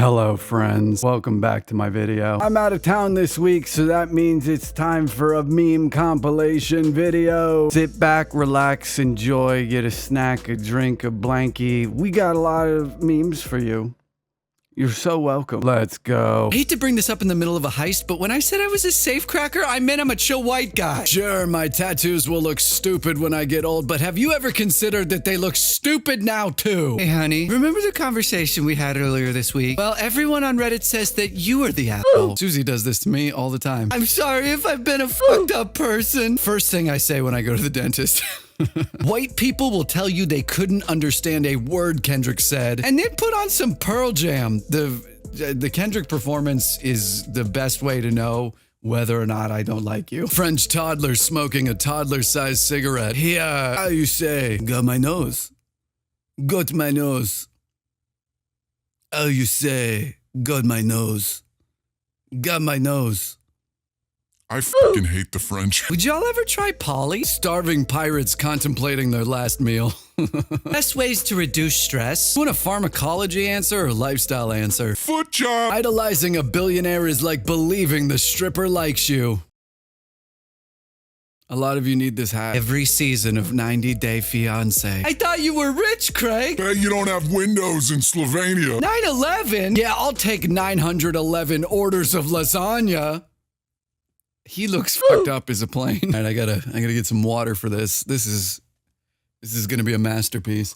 Hello friends, welcome back to my video. I'm out of town this week, so that means it's time for a meme compilation video. Sit back, relax, enjoy, get a snack, a drink, a blankie. We got a lot of memes for you. You're so welcome. Let's go. I hate to bring this up in the middle of a heist, but when I said I was a safecracker, I meant I'm a chill white guy. Sure, my tattoos will look stupid when I get old, but have you ever considered that they look stupid now too? Hey honey, remember the conversation we had earlier this week? Well, everyone on Reddit says that you are the asshole. Susie does this to me all the time. I'm sorry if I've been a fucked up person. First thing I say when I go to the dentist. White people will tell you they couldn't understand a word Kendrick said, and then put on some Pearl Jam. The Kendrick performance is the best way to know whether or not I don't like you. French toddler smoking a toddler-sized cigarette. Yeah, how you say? Got my nose. Got my nose. How you say? Got my nose. Got my nose. I fucking hate the French. Would y'all ever try Polly? Starving pirates contemplating their last meal. Best ways to reduce stress. You want a pharmacology answer or lifestyle answer? Foot job. Idolizing a billionaire is like believing the stripper likes you. A lot of you need this hat. Every season of 90 Day Fiancé. I thought you were rich, Craig. Hey, you don't have windows in Slovenia. 9/11? Yeah, I'll take 911 orders of lasagna. He looks fucked up as a plane. All right, I gotta get some water for this. This is gonna be a masterpiece.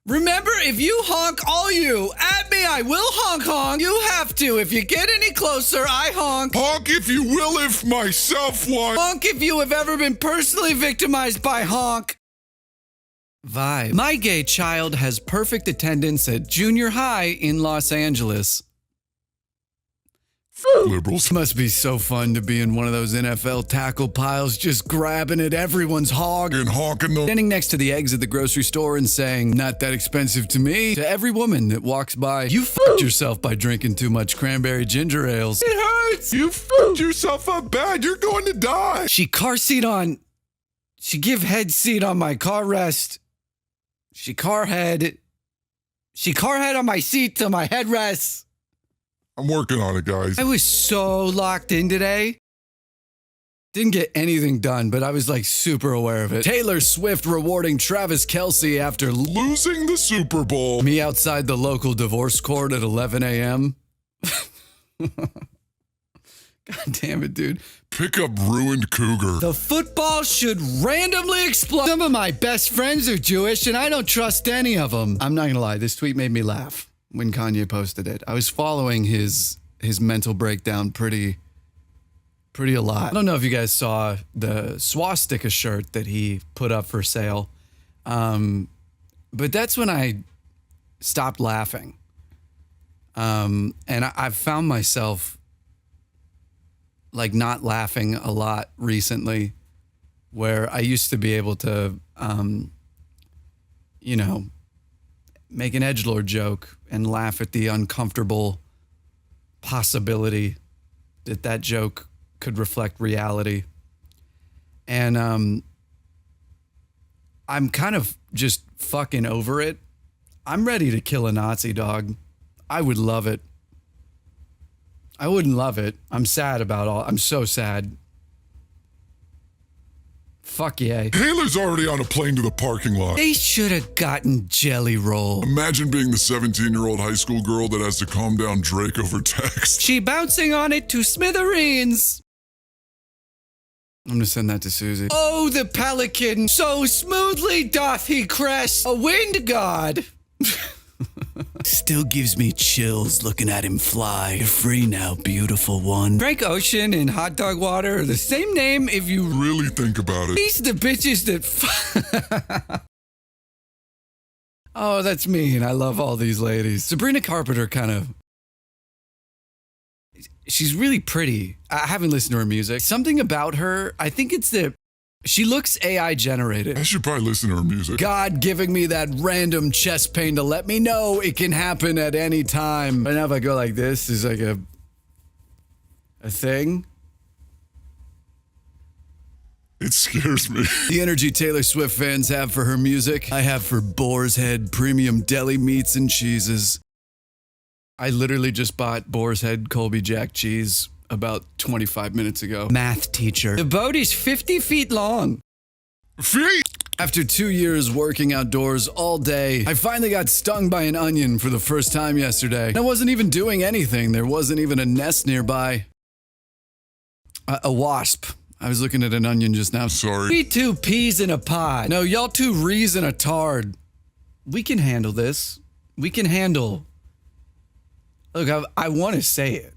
Remember, if you honk, all you at me, I will honk honk. You have to. If you get any closer, I honk. Honk if you will, if myself want. Honk if you have ever been personally victimized by honk. Vibe. My gay child has perfect attendance at junior high in Los Angeles. Liberals. Must be so fun to be in one of those NFL tackle piles, just grabbing at everyone's hog And honking them. standing next to the eggs at the grocery store and saying, "Not that expensive to me." To every woman that walks by, "You fucked yourself by drinking too much cranberry ginger ales. It hurts." You fucked yourself up bad. You're going to die. She give head seat on my car rest. She car head on my seat till my head rests. I'm working on it, guys. I was so locked in today. Didn't get anything done, but I was like super aware of it. Taylor Swift rewarding Travis Kelce after Losing the Super Bowl. me outside the local divorce court at 11 a.m. God damn it, dude. Pick up ruined cougar. The football should randomly explode. Some of my best friends are Jewish, and I don't trust any of them. I'm not gonna lie, this tweet made me laugh when Kanye posted it. I was following his mental breakdown pretty a lot. I don't know if you guys saw the swastika shirt that he put up for sale, but that's when I stopped laughing. And I've found myself like not laughing a lot recently, where I used to be able to, make an edgelord joke and laugh at the uncomfortable possibility that joke could reflect reality. And I'm kind of just fucking over it. I'm ready to kill a Nazi, dog. I would love it. I wouldn't love it. I'm sad about I'm so sad. Fuck yeah. Taylor's already on a plane to the parking lot. They should have gotten Jelly Roll. Imagine being the 17-year-old high school girl that has to calm down Drake over text. She bouncing on it to smithereens. I'm gonna send that to Susie. Oh, the pelican, so smoothly doth he crest a wind god. Still gives me chills looking at him fly. You're free now, beautiful one. Frank Ocean and Hot Dog Water are the same name if you Really think about it. These are the bitches that Oh, that's mean. I love all these ladies. Sabrina Carpenter she's really pretty. I haven't listened to her music. Something about her, I think it's that she looks AI generated. I should probably listen to her music. God giving me that random chest pain to let me know it can happen at any time. Right now if I go like this, is like a thing. It scares me. The energy Taylor Swift fans have for her music, I have for Boar's Head premium deli meats and cheeses. I literally just bought Boar's Head Colby Jack cheese about 25 minutes ago. Math teacher. The boat is 50 feet long. Feet! After 2 years working outdoors all day, I finally got stung by an onion for the first time yesterday. And I wasn't even doing anything. There wasn't even a nest nearby. A wasp. I was looking at an onion just now. Sorry. We two peas in a pod. No, y'all two rees in a tard. We can handle this. We can handle. Look, I want to say it,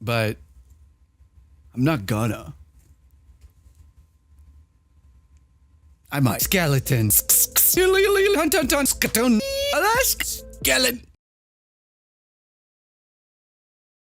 but I'm not gonna. I might. Skeleton. Skeleton.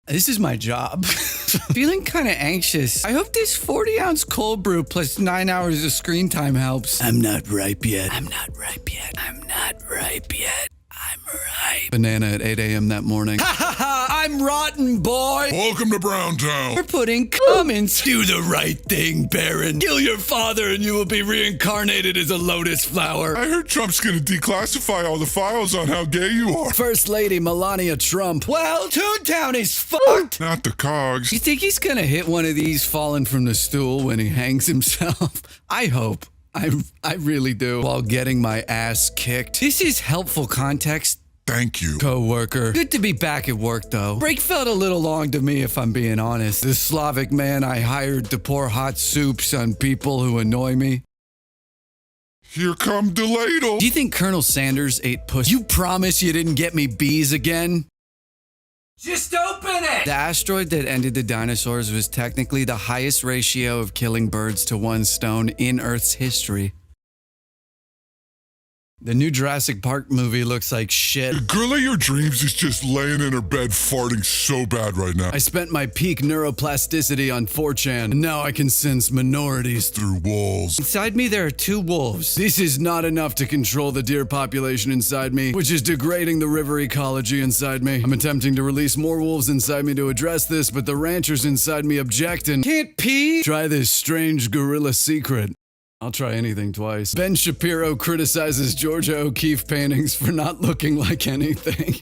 This is my job. Feeling kind of anxious. I hope this 40-ounce cold brew plus 9 hours of screen time helps. I'm not ripe yet. I'm not ripe yet. I'm not ripe yet. I'm ripe. Banana at 8 a.m. that morning. Ha ha ha! I'm rotten, boy! Welcome to Browntown. We're putting comments. Do the right thing, Baron. Kill your father and you will be reincarnated as a lotus flower. I heard Trump's gonna declassify all the files on how gay you are. First Lady Melania Trump. Well, Toontown is fucked. Not the cogs. You think he's gonna hit one of these falling from the stool when he hangs himself? I hope. I really do. While getting my ass kicked. This is helpful context. Thank you. Co-worker. Good to be back at work, though. Break felt a little long to me, if I'm being honest. The Slavic man I hired to pour hot soups on people who annoy me. Here come the ladle. Do you think Colonel Sanders ate pussy? You promise you didn't get me bees again? Just open it! The asteroid that ended the dinosaurs was technically the highest ratio of killing birds to one stone in Earth's history. The new Jurassic Park movie looks like shit. The girl of your dreams is just laying in her bed farting so bad right now. I spent my peak neuroplasticity on 4chan, and now I can sense minorities Through walls. Inside me, there are 2 wolves. This is not enough to control the deer population inside me, which is degrading the river ecology inside me. I'm attempting to release more wolves inside me to address this, but the ranchers inside me object and can't pee. Try this strange gorilla secret. I'll try anything twice. Ben Shapiro criticizes Georgia O'Keeffe paintings for not looking like anything.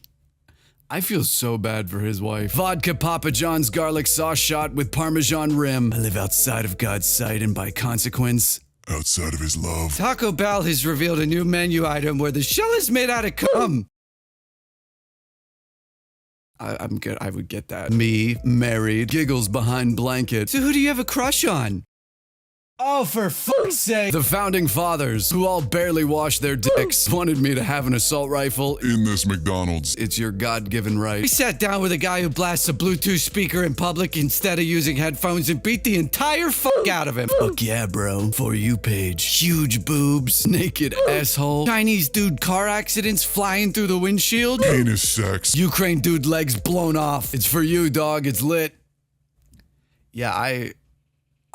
I feel so bad for his wife. Vodka Papa John's garlic sauce shot with Parmesan rim. I live outside of God's sight and by consequence, Outside of his love. Taco Bell has revealed a new menu item where the shell is made out of cum. I'm good. I would get that. Me, married, giggles behind blanket. So who do you have a crush on? Oh, for fuck's sake. The founding fathers, who all barely washed their dicks, wanted me to have an assault rifle. In this McDonald's. It's your God-given right. We sat down with a guy who blasts a Bluetooth speaker in public instead of using headphones and beat the entire fuck out of him. Fuck yeah, bro. For you page. Huge boobs, naked asshole, Chinese dude car accidents flying through the windshield. Penis sex. Ukraine dude legs blown off. It's for you, dog. It's lit. Yeah,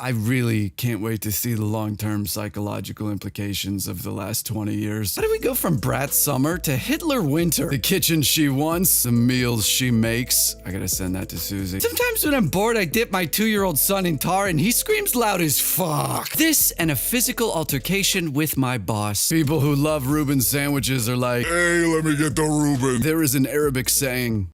I really can't wait to see the long-term psychological implications of the last 20 years. How do we go from Brat Summer to Hitler Winter? The kitchen she wants, the meals she makes. I gotta send that to Susie. Sometimes when I'm bored, I dip my 2-year-old son in tar and he screams loud as fuck. This and a physical altercation with my boss. People who love Reuben sandwiches are like, Hey, let me get the Reuben. there is an Arabic saying.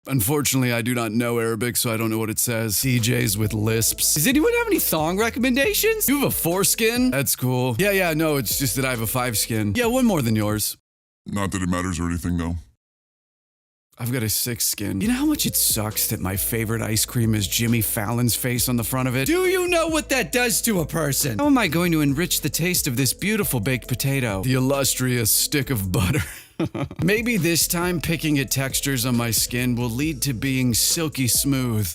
Unfortunately, I do not know Arabic, so I don't know what it says. DJs with lisps. Does anyone have any thong recommendations? You have a foreskin? That's cool. Yeah, no, it's just that I have a 5-skin. Yeah, one more than yours. Not that it matters or anything, though. I've got a 6-skin. You know how much it sucks that my favorite ice cream is Jimmy Fallon's face on the front of it? Do you know what that does to a person? How am I going to enrich the taste of this beautiful baked potato? The illustrious stick of butter. Maybe this time picking at textures on my skin will lead to being silky smooth.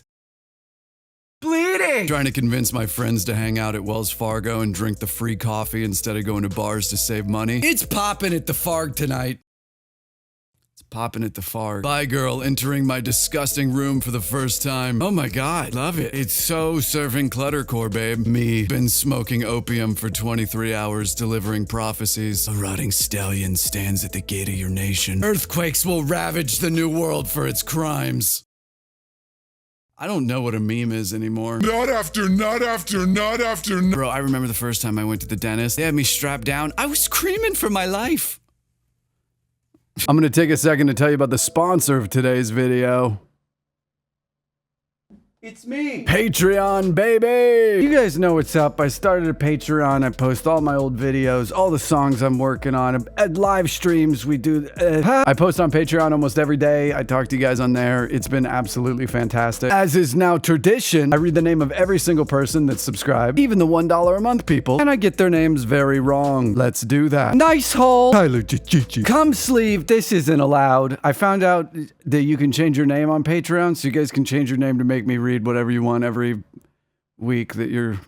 Bleeding! Trying to convince my friends to hang out at Wells Fargo and drink the free coffee instead of going to bars to save money. It's poppin' at the Farg tonight. Popping at the Farg. Bye, girl, entering my disgusting room for the first time. Oh my god, love it. It's so surfing cluttercore, babe. Me, been smoking opium for 23 hours, delivering prophecies. A rotting stallion stands at the gate of your nation. Earthquakes will ravage the new world for its crimes. I don't know what a meme is anymore. Not after. Bro, I remember the first time I went to the dentist. They had me strapped down. I was screaming for my life. I'm gonna take a second to tell you about the sponsor of today's video. It's me, Patreon, baby! You guys know what's up. I started a Patreon. I post all my old videos, all the songs I'm working on, at live streams. We do. I post on Patreon almost every day. I talk to you guys on there. It's been absolutely fantastic. As is now tradition, I read the name of every single person that's subscribed, even the $1 a month people, and I get their names very wrong. Let's do that. Nice hole. Tyler Chichichi. Come sleeve. This isn't allowed. I found out that you can change your name on Patreon, so you guys can change your name to make me read whatever you want every week that you're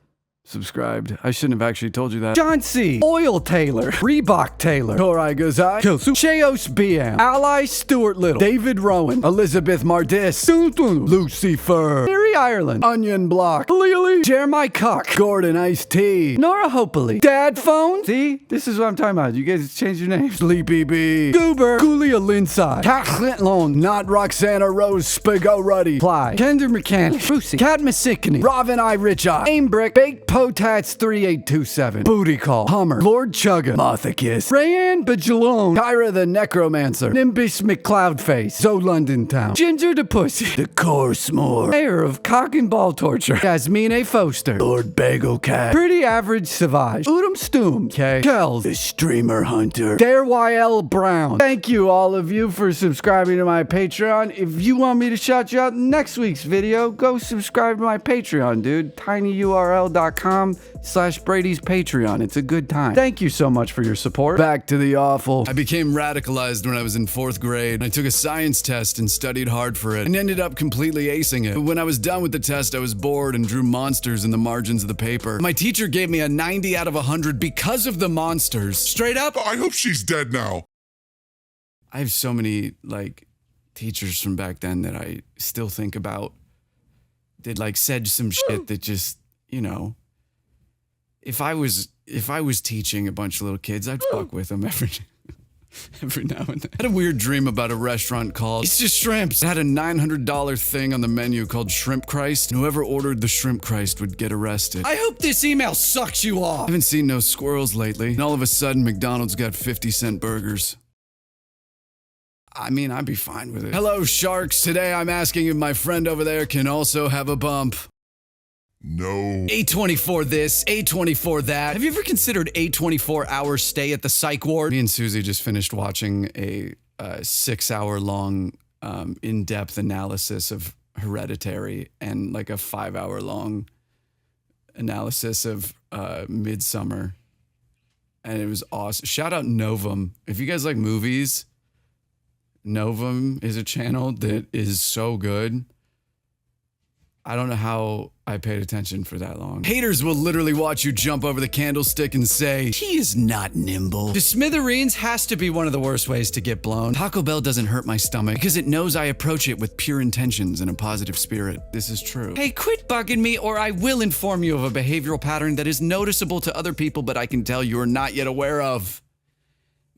subscribed. I shouldn't have actually told you that. John C. Oil Taylor. Reebok Taylor. Torai Gazai. Kilsu. Sheos BM. Ally Stuart Little. David Rowan. Elizabeth Mardis. Lucifer. Mary Ireland. Onion Block. Lily. Jeremiah Cock. Gordon Ice T. Nora Hopely. Dad Phone. See? This is what I'm talking about. You guys change your names. Sleepy B. Goober. Gulia Linside. Cat Clintlone. Not Roxana Rose Spigo Ruddy. Ply. Kender Mechanic. Brucey. Cat Masickany. Robin I Rich Eye. Aim Brick. Baked Potats 3827. Booty Call. Hummer. Lord Chugga. Martha Kiss. Rayanne Bajalone. Kyra the Necromancer. Nimbus McCloudface. Zoe London Town. Ginger the Pussy. The Corsmore. Mayor of Cock and Ball Torture. Yasmine A. Foster. Lord Bagel Cat. Pretty Average Savage. Udom Stoom. K. Kells. The Streamer Hunter. Dare YL Brown. Thank you all of you for subscribing to my Patreon. If you want me to shout you out in next week's video, go subscribe to my Patreon, dude. tinyurl.com/Brady's Patreon. It's a good time. Thank you so much for your support. Back to the awful. I became radicalized when I was in 4th grade. I took a science test and studied hard for it and ended up completely acing it. But when I was done with the test, I was bored and drew monsters in the margins of the paper. My teacher gave me a 90 out of 100 because of the monsters. Straight up. I hope she's dead now. I have so many, like, teachers from back then that I still think about that, like, said some shit that just, you know, if I was teaching a bunch of little kids, I'd fuck with them every now and then. I had a weird dream about a restaurant called It's Just Shrimps. It had a $900 thing on the menu called Shrimp Christ, and whoever ordered the Shrimp Christ would get arrested. I hope this email sucks you off. I haven't seen no squirrels lately, and all of a sudden McDonald's got 50-cent burgers. I mean, I'd be fine with it. Hello, sharks. Today I'm asking if my friend over there can also have a bump. No. A24 this, A24 that. Have you ever considered a 24-hour stay at the psych ward? Me and Susie just finished watching a 6-hour-long in-depth analysis of Hereditary and like a 5-hour-long analysis of Midsummer. And it was awesome. Shout out Novum. If you guys like movies, Novum is a channel that is so good. I don't know how I paid attention for that long. Haters will literally watch you jump over the candlestick and say, he is not nimble. The smithereens has to be one of the worst ways to get blown. Taco Bell doesn't hurt my stomach because it knows I approach it with pure intentions and a positive spirit. This is true. Hey, quit bugging me or I will inform you of a behavioral pattern that is noticeable to other people, but I can tell you are not yet aware of.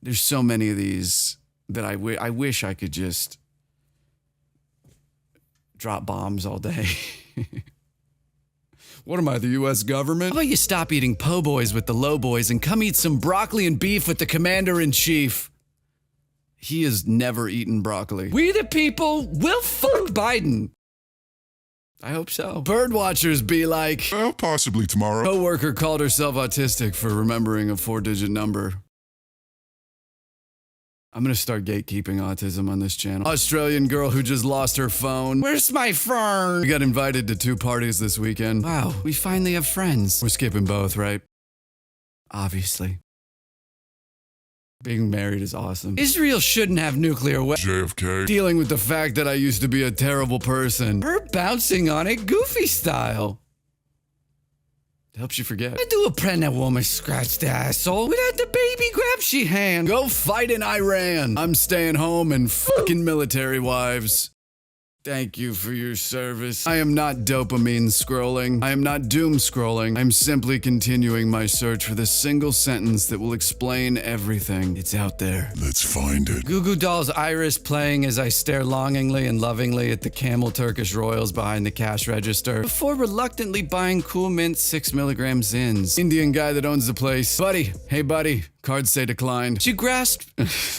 There's so many of these that I wish I could just drop bombs all day. What am I, the U.S. government? How about you stop eating po' boys with the low boys and come eat some broccoli and beef with the commander-in-chief? He has never eaten broccoli. We the people will fuck Biden. I hope so. Bird watchers be like, Well, possibly tomorrow. coworker called herself autistic for remembering a 4-digit number. I'm gonna start gatekeeping autism on this channel. Australian girl who just lost her phone. Where's my phone? We got invited to 2 parties this weekend. Wow, we finally have friends. We're skipping both, right? Obviously. Being married is awesome. Israel shouldn't have nuclear weapons. JFK. Dealing with the fact that I used to be a terrible person. Her bouncing on it goofy style. Helps you forget. I do a pregnant woman scratch the asshole without the baby grab she hand. Go fight in Iran. I'm staying home and fucking military wives. Thank you for your service. I am not dopamine scrolling. I am not doom scrolling. I'm simply continuing my search for the single sentence that will explain everything. It's out there. Let's find it. Goo Goo Doll's Iris playing as I stare longingly and lovingly at the Camel Turkish Royals behind the cash register before reluctantly buying Cool Mint 6mg Zins. Indian guy that owns the place. Buddy. Hey, buddy. Cards say declined. She grasped...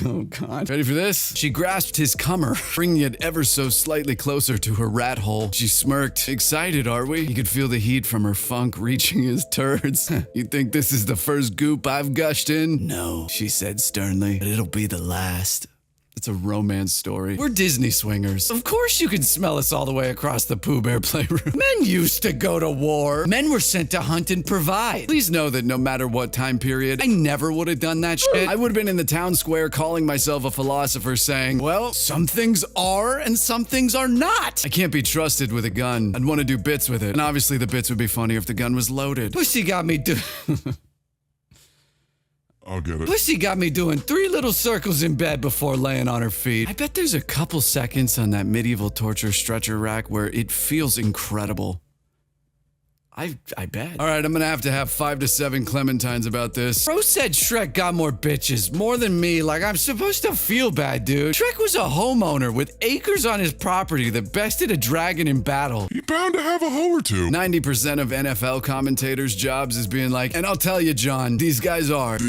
Oh, God. Ready for this? She grasped his cummer, Bringing it ever so slightly closer to her rat hole. She smirked. Excited, are we? He could feel the heat from her funk reaching his turds. You think this is the first goop I've gushed in? No, she said sternly, but it'll be the last. It's a romance story. We're Disney swingers. Of course you can smell us all the way across the Pooh Bear playroom. Men used to go to war. Men were sent to hunt and provide. Please know that no matter what time period, I never would have done that shit. I would have been in the town square calling myself a philosopher saying, well, Some things are and some things are not. I can't be trusted with a gun. I'd want to do bits with it. And obviously the bits would be funnier if the gun was loaded. Pussy got me I'll get it. Pussy got me doing 3 little circles in bed before laying on her feet. I bet there's a couple seconds on that medieval torture stretcher rack where it feels incredible. I bet. All right, I'm gonna have to have 5 to 7 clementines about this. Bro said Shrek got more bitches, more than me. Like, I'm supposed to feel bad, dude. Shrek was a homeowner with acres on his property that bested a dragon in battle. You're bound to have a hoe or two. 90% of NFL commentators' jobs is being like, and I'll tell you, John, these guys want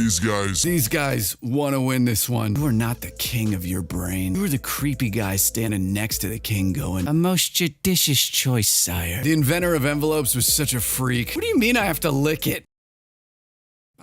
to win this one. You are not the king of your brain. You are the creepy guy standing next to the king going, a most judicious choice, sire. The inventor of envelopes was such a freak. What do you mean I have to lick it?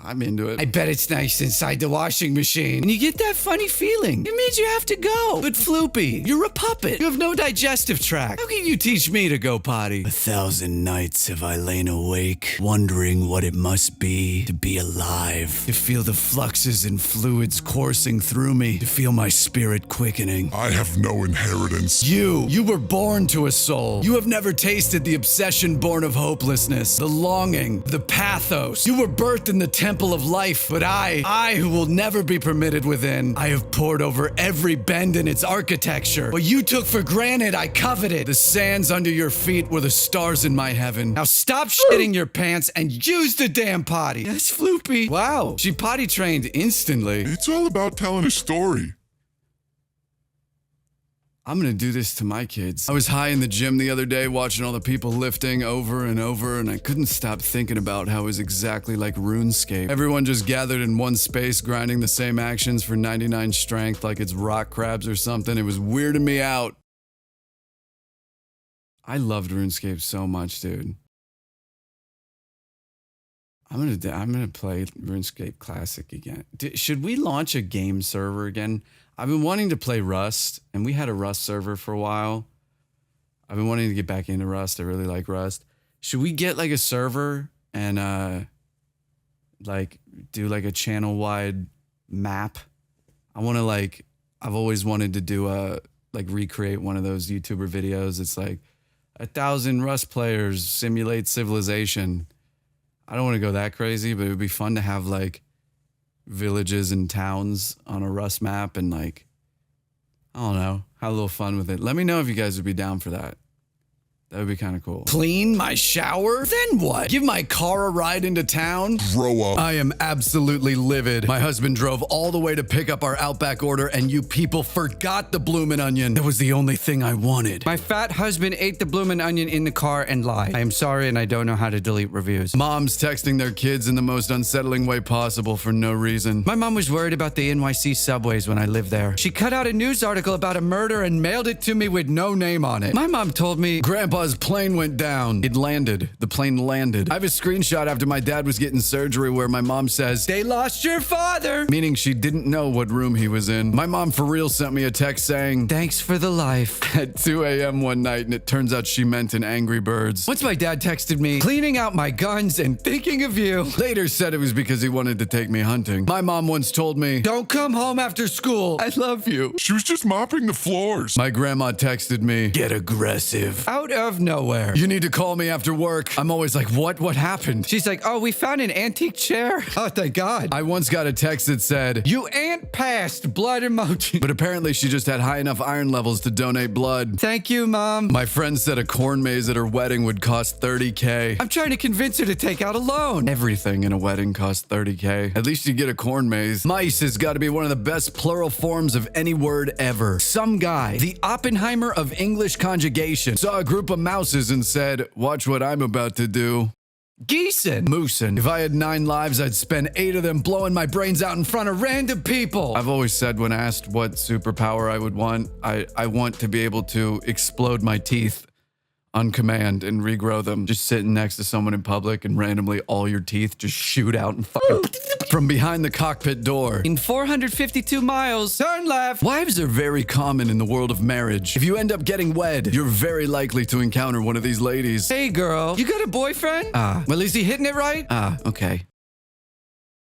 I'm into it. I bet it's nice inside the washing machine. And you get that funny feeling. It means you have to go. But Floopy, you're a puppet. You have no digestive tract. How can you teach me to go potty? 1,000 nights have I lain awake, wondering what it must be to be alive, to feel the fluxes and fluids coursing through me, to feel my spirit quickening. I have no inheritance. You were born to a soul. You have never tasted the obsession born of hopelessness, the longing, the pathos. You were birthed in the temple of life, but I who will never be permitted within, I have poured over every bend in its architecture. What you took for granted, I coveted. The sands under your feet were the stars in my heaven. Now stop shitting your pants and use the damn potty. Yes, Floopy. Wow, she potty trained instantly. It's all about telling a story. I'm gonna do this to my kids. I was high in the gym the other day watching all the people lifting over and over, and I couldn't stop thinking about how it was exactly like RuneScape. Everyone just gathered in one space, grinding the same actions for 99 strength like it's rock crabs or something. It was weirding me out. I loved RuneScape so much, dude. I'm gonna play RuneScape Classic again. Should we launch a game server again? I've been wanting to play Rust, and we had a Rust server for a while. I've been wanting to get back into Rust. I really like Rust. Should we get like a server and like do like a channel-wide map? I want to like, I've always wanted to do like recreate one of those YouTuber videos. It's like 1,000 Rust players simulate civilization. I don't want to go that crazy, but it would be fun to have like villages and towns on a Rust map and like, I don't know, have a little fun with it. Let me know if you guys would be down for that. That would be kind of cool. Clean my shower? Then what? Give my car a ride into town? Grow up. I am absolutely livid. My husband drove all the way to pick up our Outback order, and you people forgot the bloomin' onion. That was the only thing I wanted. My fat husband ate the bloomin' onion in the car and lied. I am sorry and I don't know how to delete reviews. Moms texting their kids in the most unsettling way possible for no reason. My mom was worried about the NYC subways when I lived there. She cut out a news article about a murder and mailed it to me with no name on it. My mom told me, Grandpa's plane went down. It landed. The plane landed. I have a screenshot after my dad was getting surgery where my mom says, they lost your father. Meaning she didn't know what room he was in. My mom for real sent me a text saying, thanks for the life. At 2 a.m. one night, and it turns out she meant an Angry Birds. Once my dad texted me, cleaning out my guns and thinking of you. Later said it was because he wanted to take me hunting. My mom once told me, don't come home after school. I love you. She was just mopping the floors. My grandma texted me, get aggressive. Out of of nowhere. You need to call me after work. I'm always like, what? What happened? She's like, oh, we found an antique chair. Oh, thank God. I once got a text that said, you ain't passed, blood emoji. But apparently she just had high enough iron levels to donate blood. Thank you, Mom. My friend said a corn maze at her wedding would cost $30K. I'm trying to convince her to take out a loan. Everything in a wedding costs $30K. At least you get a corn maze. Mice has got to be one of the best plural forms of any word ever. Some guy, the Oppenheimer of English conjugation, saw a group of mouses and said, watch what I'm about to do. Geesin. Moosin. If I had 9 lives, I'd spend 8 of them blowing my brains out in front of random people. I've always said when asked what superpower I would want, I want to be able to explode my teeth on command and regrow them. Just sitting next to someone in public and randomly all your teeth just shoot out and fucking from behind the cockpit door. In 452 miles, turn left. Wives are very common in the world of marriage. If you end up getting wed, you're very likely to encounter one of these ladies. Hey girl, you got a boyfriend? Well, is he hitting it right? Okay.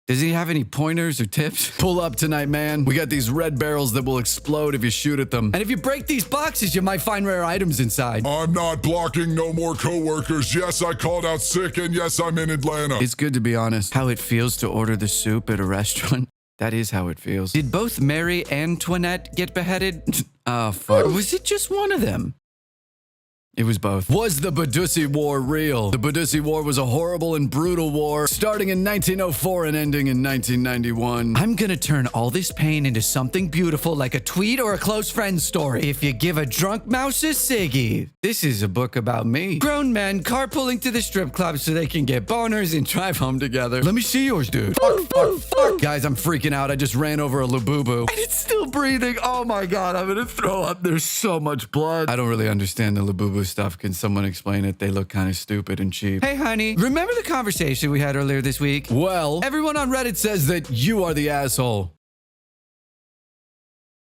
Does he have any pointers or tips? Pull up tonight, man. We got these red barrels that will explode if you shoot at them. And if you break these boxes, you might find rare items inside. I'm not blocking no more coworkers. Yes, I called out sick, and yes, I'm in Atlanta. It's good to be honest. How it feels to order the soup at a restaurant. That is how it feels. Did both Mary and Antoinette get beheaded? Oh, fuck. Or was it just one of them? It was both. Was the Badussi War real? The Badussi War was a horrible and brutal war, starting in 1904 and ending in 1991. I'm gonna turn all this pain into something beautiful like a tweet or a close friend story. If you give a drunk mouse a ciggy. This is a book about me. Grown men carpooling to the strip club so they can get boners and drive home together. Let me see yours, dude. Fuck. Guys, I'm freaking out. I just ran over a labubu. And it's still breathing. Oh my God, I'm gonna throw up. There's so much blood. I don't really understand the labubu stuff. Can someone explain it? They look kind of stupid and cheap. Hey, honey, remember the conversation we had earlier this week? Well, everyone on Reddit says that you are the asshole.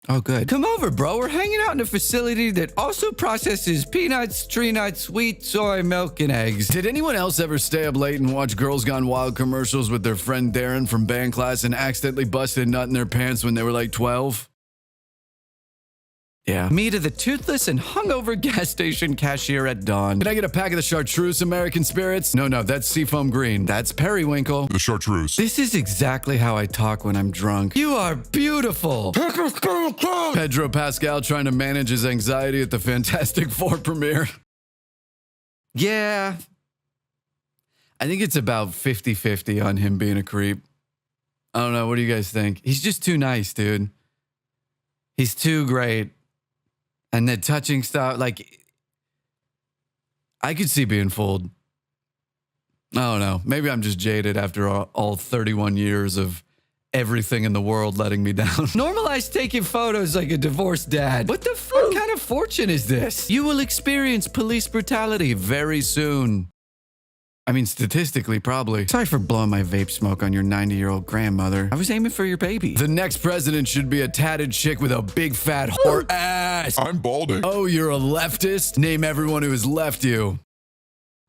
Oh, good. Come over, bro. We're hanging out in a facility that also processes peanuts, tree nuts, wheat, soy, milk, and eggs. Did anyone else ever stay up late and watch Girls Gone Wild commercials with their friend Darren from band class and accidentally busted a nut in their pants when they were like 12? Yeah. Me to the toothless and hungover gas station cashier at dawn. Can I get a pack of the chartreuse American spirits? No, that's Seafoam Green. That's periwinkle. The chartreuse. This is exactly how I talk when I'm drunk. You are beautiful. Pedro Pascal trying to manage his anxiety at the Fantastic Four premiere. Yeah. I think it's about 50-50 on him being a creep. I don't know. What do you guys think? He's just too nice, dude. He's too great. And the touching stuff, like, I could see being fooled. I don't know. Maybe I'm just jaded after all 31 years of everything in the world letting me down. Normalize taking photos like a divorced dad. What the fuck kind of fortune is this? You will experience police brutality very soon. I mean, statistically, probably. Sorry for blowing my vape smoke on your 90-year-old grandmother. I was aiming for your baby. The next president should be a tatted chick with a big fat whore ass. I'm balding. Oh, you're a leftist? Name everyone who has left you.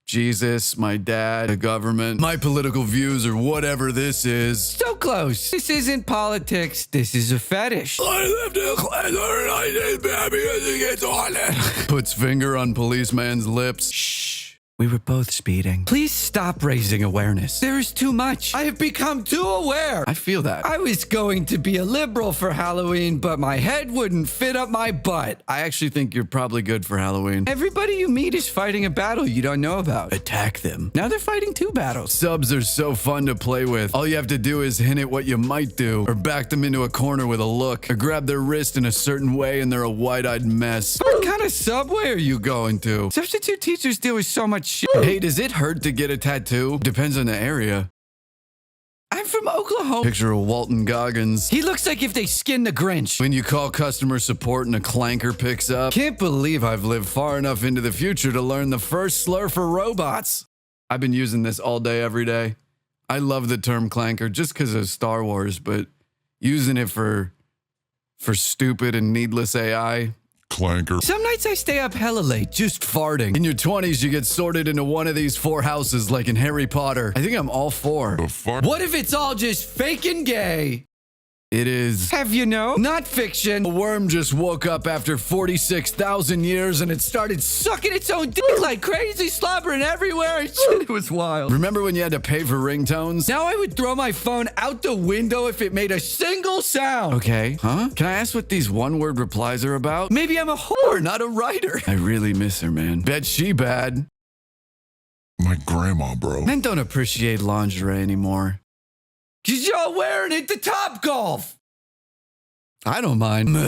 Jesus, my dad, the government, my political views, or whatever this is. So close. This isn't politics. This is a fetish. I live to cleanser and I need because he gets on it. Puts finger on policeman's lips. Shh. We were both speeding. Please stop raising awareness. There is too much. I have become too aware. I feel that. I was going to be a liberal for Halloween, but my head wouldn't fit up my butt. I actually think you're probably good for Halloween. Everybody you meet is fighting a battle you don't know about. Attack them. Now they're fighting 2 battles. Subs are so fun to play with. All you have to do is hint at what you might do, or back them into a corner with a look, or grab their wrist in a certain way and they're a wide-eyed mess. What kind of subway are you going to? Substitute teachers deal with so much shit. Hey, does it hurt to get a tattoo? Depends on the area. I'm from Oklahoma. Picture of Walton Goggins. He looks like if they skinned the Grinch. When you call customer support and a clanker picks up. Can't believe I've lived far enough into the future to learn the first slur for robots. I've been using this all day, every day. I love the term clanker just because of Star Wars, but using it for stupid and needless AI. Clanker. Some nights I stay up hella late, just farting. In your 20s, you get sorted into one of these 4 houses like in Harry Potter. I think I'm all 4. The fuck? What if it's all just fake and gay? It is. Have you know? Not fiction. A worm just woke up after 46,000 years and it started Sucking its own dick like crazy, slobbering everywhere. It was wild. Remember when you had to pay for ringtones? Now I would throw my phone out the window if it made a single sound. Okay. Huh? Can I ask what these one-word replies are about? Maybe I'm a whore, not a writer. I really miss her, man. Bet she bad. My grandma, bro. Men don't appreciate lingerie anymore. 'Cause y'all wearing it to Topgolf. I don't mind. Not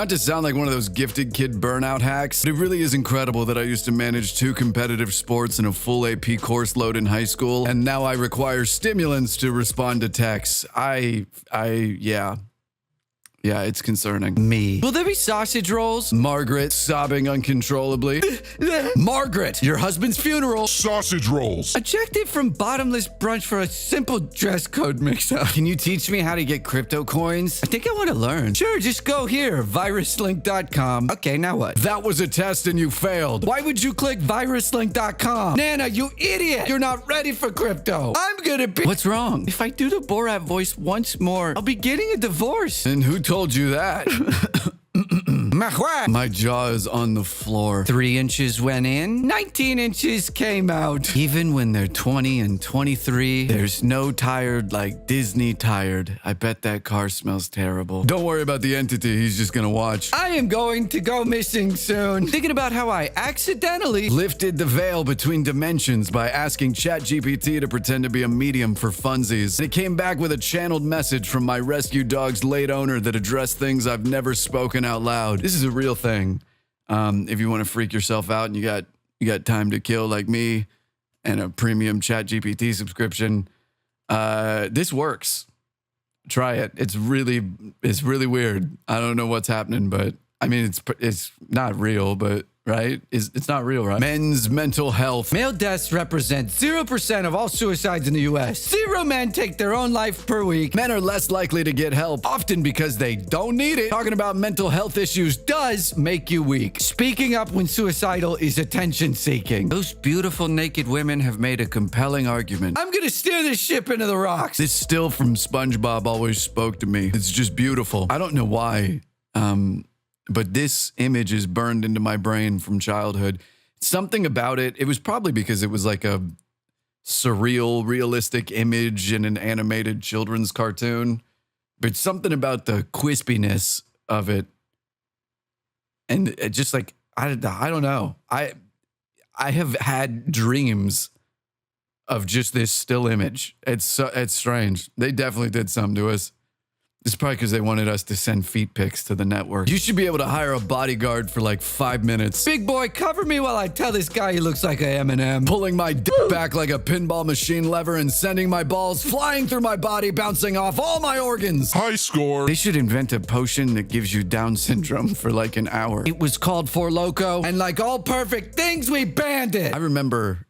to sound like one of those gifted kid burnout hacks, but it really is incredible that I used to manage 2 competitive sports and a full AP course load in high school, and now I require stimulants to respond to texts. Yeah, it's concerning. Me. Will there be sausage rolls? Margaret sobbing uncontrollably. Margaret, your husband's funeral. Sausage rolls. Ejected from bottomless brunch for a simple dress code mix-up. Can you teach me how to get crypto coins? I think I want to learn. Sure, just go here, viruslink.com. Okay, now what? That was a test and you failed. Why would you click viruslink.com? Nana, you idiot! You're not ready for crypto. I'm gonna be... What's wrong? If I do the Borat voice once more, I'll be getting a divorce. And who told you that? Mahwa. My jaw is on the floor. 3 inches went in, 19 inches came out. Even when they're 20 and 23, there's no tired like Disney tired. I bet that car smells terrible. Don't worry about the entity. He's just gonna watch. I am going to go missing soon. Thinking about how I accidentally Lifted the veil between dimensions by asking ChatGPT to pretend to be a medium for funsies. And it came back with a channeled message from my rescue dog's late owner that addressed things I've never spoken out loud. This is a real thing. If you want to freak yourself out and you got time to kill like me and a premium ChatGPT subscription, this works. Try it. It's really weird. I don't know what's happening, but I mean it's not real, but right? It's not real, right? Men's mental health. Male deaths represent 0% of all suicides in the U.S. 0 men take their own life per week. Men are less likely to get help, often because they don't need it. Talking about mental health issues does make you weak. Speaking up when suicidal is attention seeking. Those beautiful naked women have made a compelling argument. I'm gonna steer this ship into the rocks. This still from SpongeBob always spoke to me. It's just beautiful. I don't know why, but this image is burned into my brain from childhood. Something about it, it was probably because it was like a surreal, realistic image in an animated children's cartoon, but something about the crispiness of it. And it just like, I don't know. I have had dreams of just this still image. It's strange. They definitely did something to us. It's probably because they wanted us to send feet pics to the network. You should be able to hire a bodyguard for like 5 minutes. Big boy, cover me while I tell this guy he looks like a M&M. Pulling my dick back like a pinball machine lever and sending my balls flying through my body, bouncing off all my organs. High score. They should invent a potion that gives you Down syndrome for like an hour. It was called Four Loko, and like all perfect things, we banned it. I remember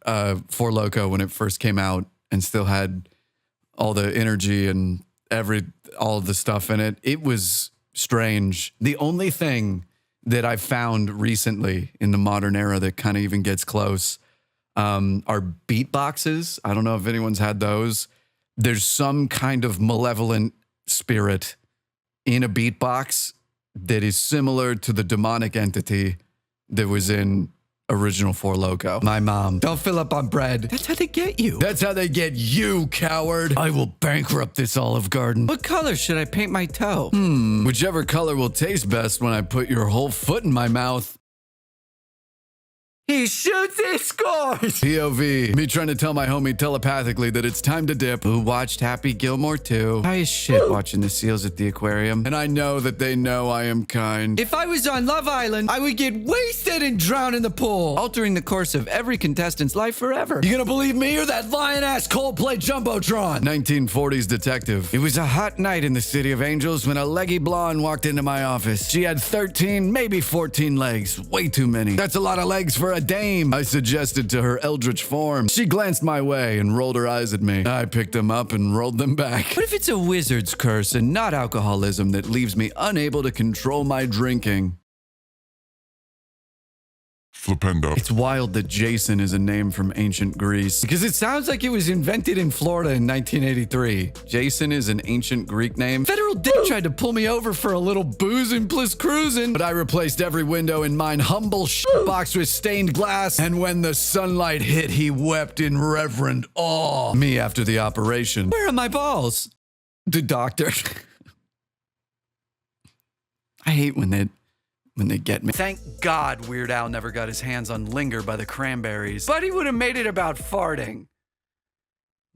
Four Loko when it first came out and still had all the energy and all of the stuff in it. It was strange. The only thing that I've found recently in the modern era that kind of even gets close are beatboxes. I don't know if anyone's had those. There's some kind of malevolent spirit in a beatbox that is similar to the demonic entity that was in original Four Loko. My mom. Don't fill up on bread. That's how they get you. That's how they get you, coward. I will bankrupt this Olive Garden. What color should I paint my toe? Whichever color will taste best when I put your whole foot in my mouth. He shoots, he scores! POV. Me trying to tell my homie telepathically that it's time to dip. Who watched Happy Gilmore 2? High as shit watching the seals at the aquarium. And I know that they know I am kind. If I was on Love Island, I would get wasted and drown in the pool, altering the course of every contestant's life forever. You gonna believe me or that lion-ass Coldplay Jumbotron? 1940s detective. It was a hot night in the City of Angels when a leggy blonde walked into my office. She had 13, maybe 14 legs. Way too many. That's a lot of legs for a dame, I suggested to her eldritch form. She glanced my way and rolled her eyes at me. I picked them up and rolled them back. What if it's a wizard's curse and not alcoholism that leaves me unable to control my drinking? Flipendo. It's wild that Jason is a name from ancient Greece because it sounds like it was invented in Florida in 1983. Jason is an ancient Greek name. Federal dick tried to pull me over for a little boozing plus cruising, but I replaced every window in mine humble box with stained glass, and when the sunlight hit, he wept in reverent awe. Me after the operation. Where are my balls? The doctor. I hate when they get me. Thank God Weird Al never got his hands on Linger by the Cranberries, but he would have made it about farting.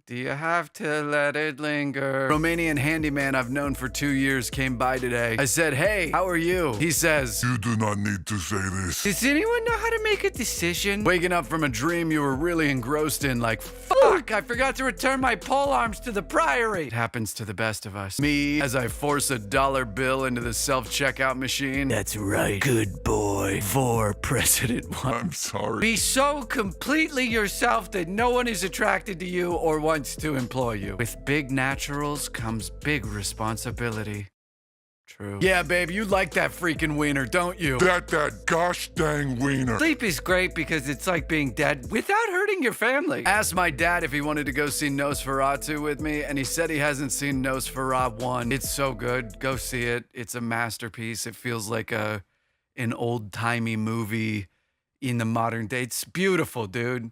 Do you have to let it linger? Romanian handyman I've known for 2 years came by today. I said, hey, how are you? He says, You do not need to say this. does anyone know how to make a decision? Waking up from a dream you were really engrossed in, like, fuck, I forgot to return my pole arms to the priory. It happens to the best of us. Me, as I force a dollar bill into the self-checkout machine. That's right, good boy. For President one. I'm sorry. Be so completely yourself that no one is attracted to you or wants to employ you. With big naturals comes big responsibility. True. Yeah, babe, you like that freaking wiener, don't you? That gosh dang wiener. Sleep is great because it's like being dead without hurting your family. Asked my dad if he wanted to go see Nosferatu with me, and he said he hasn't seen Nosferatu 1. It's so good. Go see it. It's a masterpiece. It feels like an old-timey movie in the modern day. It's beautiful, dude.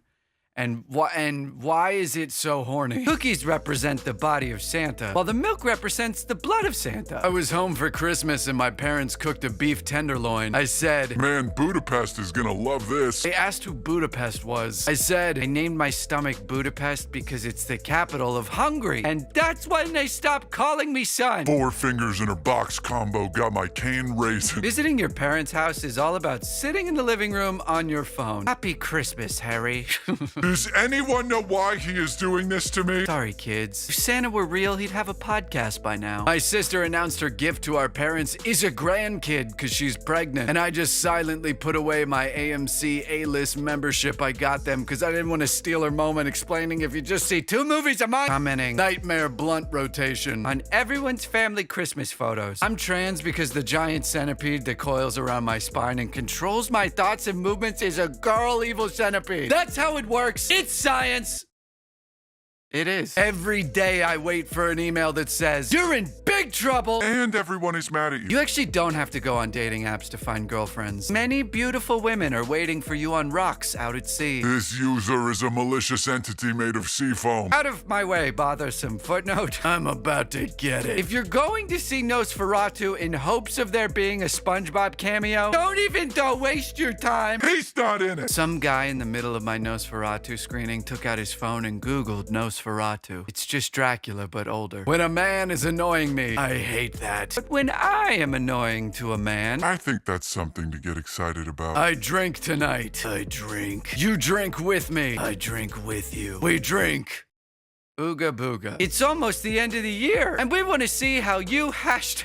And why is it so horny? Cookies represent the body of Santa, while the milk represents the blood of Santa. I was home for Christmas and my parents cooked a beef tenderloin. I said, Man, Budapest is gonna love this. they asked who Budapest was. I said, I named my stomach Budapest because it's the capital of Hungary. And that's when they stopped calling me son. 4 fingers in a box combo got my cane raisin. Visiting your parents' house is all about sitting in the living room on your phone. Happy Christmas, Harry. Does anyone know why he is doing this to me? Sorry, kids. If Santa were real, he'd have a podcast by now. My sister announced her gift to our parents is a grandkid because she's pregnant. And I just silently put away my AMC A-list membership I got them because I didn't want to steal her moment explaining if you just see 2 movies a month. Commenting, nightmare blunt rotation on everyone's family Christmas photos. I'm trans because the giant centipede that coils around my spine and controls my thoughts and movements is a girl evil centipede. That's how it works. It's science. It is. Every day I wait for an email that says, you're in big trouble. And everyone is mad at you. You actually don't have to go on dating apps to find girlfriends. Many beautiful women are waiting for you on rocks out at sea. This user is a malicious entity made of sea foam. Out of my way, bothersome footnote. I'm about to get it. If you're going to see Nosferatu in hopes of there being a SpongeBob cameo, don't waste your time. He's not in it. Some guy in the middle of my Nosferatu screening took out his phone and Googled Nosferatu. It's just Dracula, but older. When a man is annoying me, I hate that. But when I am annoying to a man, I think that's something to get excited about. I drink tonight. I drink. You drink with me. I drink with you. We drink. Ooga booga. It's almost the end of the year, and we want to see how you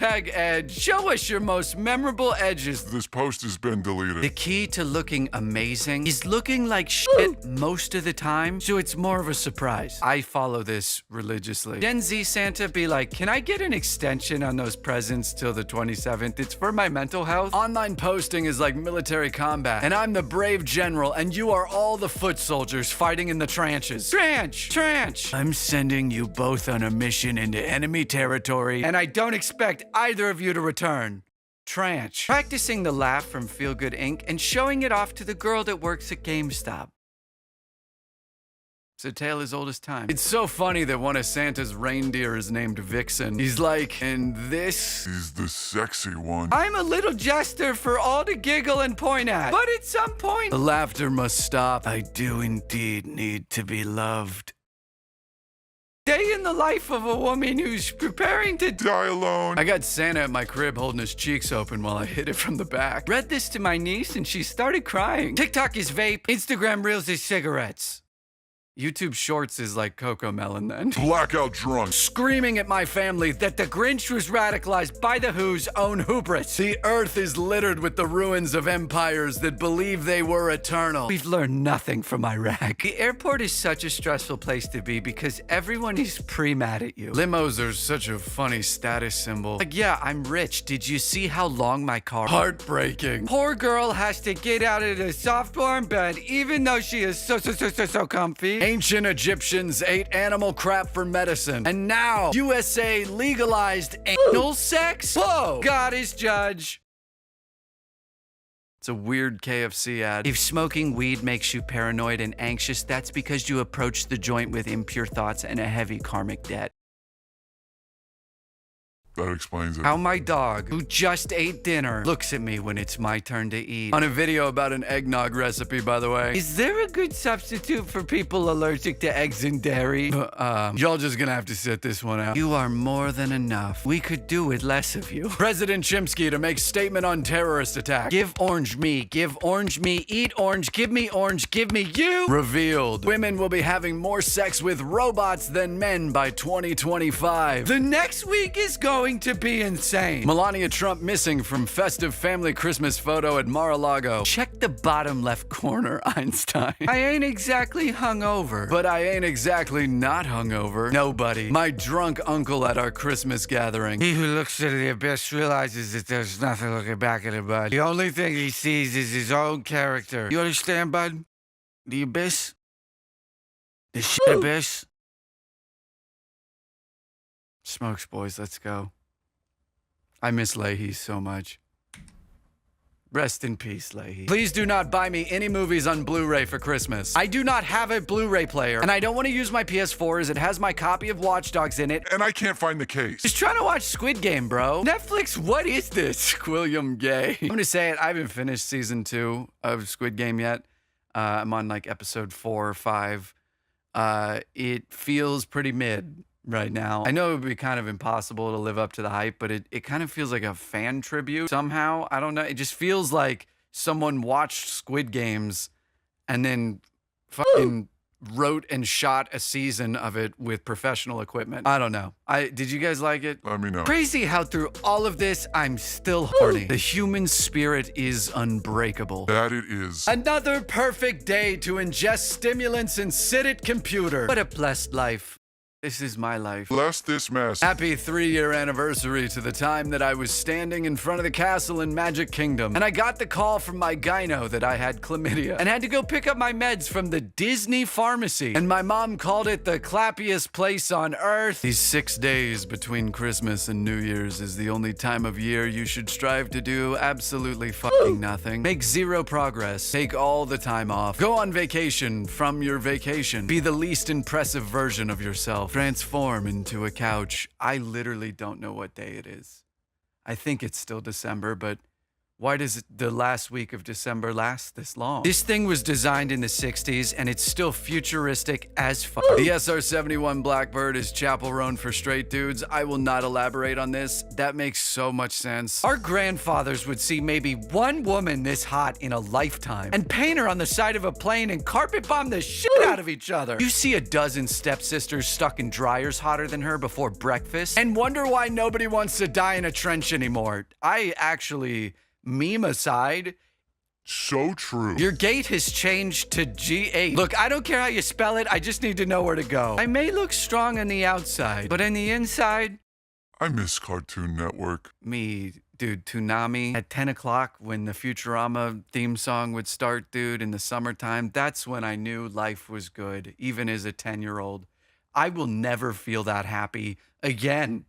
#Edge show us your most memorable edges. This post has been deleted. The key to looking amazing is looking like shit most of the time, so it's more of a surprise. I follow this religiously. Gen Z Santa be like, can I get an extension on those presents till the 27th? It's for my mental health. Online posting is like military combat, and I'm the brave general, and you are all the foot soldiers fighting in the trenches. Trench. I'm sending you both on a mission into enemy territory, and I don't expect either of you to return. Tranche. Practicing the laugh from Feel Good Inc. and showing it off to the girl that works at GameStop. It's a tale as old as time. It's so funny that one of Santa's reindeer is named Vixen. He's like, and this He's the sexy one. I'm a little jester for all to giggle and point at. But at some point, the laughter must stop. I do indeed need to be loved. Day in the life of a woman who's preparing to Die alone. I got Santa at my crib holding his cheeks open while I hit it from the back. Read this to my niece and she started crying. TikTok is vape. Instagram Reels is cigarettes. YouTube Shorts is like Coco Melon then. Blackout drunk. Screaming at my family that the Grinch was radicalized by the Who's own hubris. The earth is littered with the ruins of empires that believe they were eternal. We've learned nothing from Iraq. The airport is such a stressful place to be because everyone is pre-mad at you. Limos are such a funny status symbol. Like, yeah, I'm rich. Did you see how long my car? Heartbreaking. Poor girl has to get out of the soft warm bed even though she is so comfy. Ancient Egyptians ate animal crap for medicine. And now, USA legalized anal sex? Whoa! God is judge. It's a weird KFC ad. If smoking weed makes you paranoid and anxious, that's because you approach the joint with impure thoughts and a heavy karmic debt. That explains it. How my dog, who just ate dinner, looks at me when it's my turn to eat. On a video about an eggnog recipe, by the way. Is there a good substitute for people allergic to eggs and dairy? Y'all just gonna have to sit this one out. You are more than enough. We could do with less of you. President Chimsky to make statement on terrorist attack. Give orange me, eat orange, give me you. Revealed. Women will be having more sex with robots than men by 2025. The next week is going to be insane. Melania Trump missing from festive family Christmas photo at Mar-a-Lago. Check the bottom left corner, Einstein. I ain't exactly hungover, but I ain't exactly not hungover. Nobody. My drunk uncle at our Christmas gathering. He who looks at the abyss realizes that there's nothing looking back at it, bud. The only thing he sees is his own character. You understand, bud? The abyss? The shit abyss? Smokes, boys, let's go. I miss Leahy so much. Rest in peace, Leahy. Please do not buy me any movies on Blu-ray for Christmas. I do not have a Blu-ray player, and I don't want to use my PS4 as it has my copy of Watch Dogs in it. And I can't find the case. Just trying to watch Squid Game, bro. Netflix, what is this? William Gay. I'm gonna say it, I haven't finished season 2 of Squid Game yet. I'm on like episode 4 or 5. It feels pretty mid right now. I know it would be kind of impossible to live up to the hype, but it kind of feels like a fan tribute somehow. I don't know. It just feels like someone watched Squid Games and then fucking wrote and shot a season of it with professional equipment. I don't know. Did you guys like it? Let me know. Crazy how through all of this, I'm still horny. The human spirit is unbreakable. That it is. Another perfect day to ingest stimulants and sit at computer. What a blessed life. This is my life. Bless this mess. Happy 3-year anniversary to the time that I was standing in front of the castle in Magic Kingdom. And I got the call from my gyno that I had chlamydia and had to go pick up my meds from the Disney pharmacy. And my mom called it the clappiest place on earth. These 6 days between Christmas and New Year's is the only time of year you should strive to do absolutely fucking nothing. Make zero progress. Take all the time off. Go on vacation from your vacation. Be the least impressive version of yourself. Transform into a couch. I literally don't know what day it is. I think it's still December, but why does the last week of December last this long? This thing was designed in the 60s and it's still futuristic as fuck. The SR-71 Blackbird is Chapel Roan for straight dudes. I will not elaborate on this. That makes so much sense. Our grandfathers would see maybe one woman this hot in a lifetime and paint her on the side of a plane and carpet bomb the shit out of each other. You see a dozen stepsisters stuck in dryers hotter than her before breakfast and wonder why nobody wants to die in a trench anymore. I actually... Meme aside, So true. your gait has changed to G8. Look, I don't care how you spell it, I just need to know where to go. I may look strong on the outside, but on the inside, I miss Cartoon Network. me, dude, Toonami at 10 o'clock when the Futurama theme song would start, dude, in the summertime, that's when I knew life was good, even as a 10-year-old. I will never feel that happy again.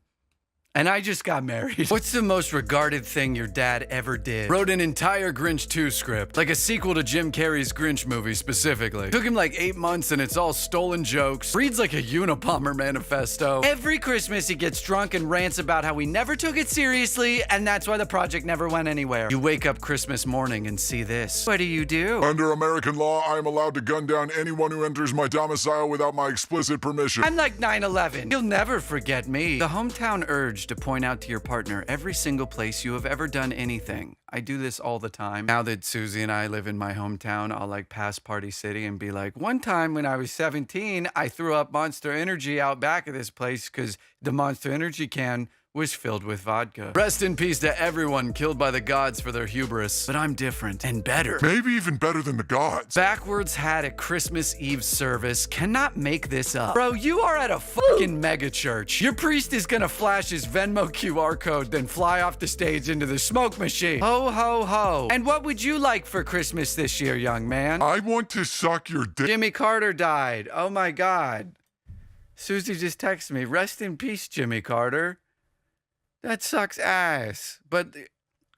And I just got married. What's the most regarded thing your dad ever did? Wrote an entire Grinch 2 script, like a sequel to Jim Carrey's Grinch movie specifically. Took him like 8 months and it's all stolen jokes. Reads like a Unabomber manifesto. Every Christmas he gets drunk and rants about how he never took it seriously and that's why the project never went anywhere. You wake up Christmas morning and see this. What do you do? Under American law, I am allowed to gun down anyone who enters my domicile without my explicit permission. I'm like 9/11. You'll never forget me. The hometown urge to point out to your partner every single place you have ever done anything. I do this all the time. Now that Susie and I live in my hometown, I'll like pass Party City and be like, one time when I was 17, I threw up Monster Energy out back of this place because the Monster Energy can was filled with vodka. Rest in peace to everyone killed by the gods for their hubris. But I'm different and better. Maybe even better than the gods. Backwards hat at Christmas Eve service. Cannot make this up. Bro, you are at a fucking mega church. Your priest is gonna flash his Venmo QR code, then fly off the stage into the smoke machine. Ho, ho, ho. And what would you like for Christmas this year, young man? I want to suck your dick. Jimmy Carter died. Oh my God. Susie just texted me. Rest in peace, Jimmy Carter. That sucks ass. But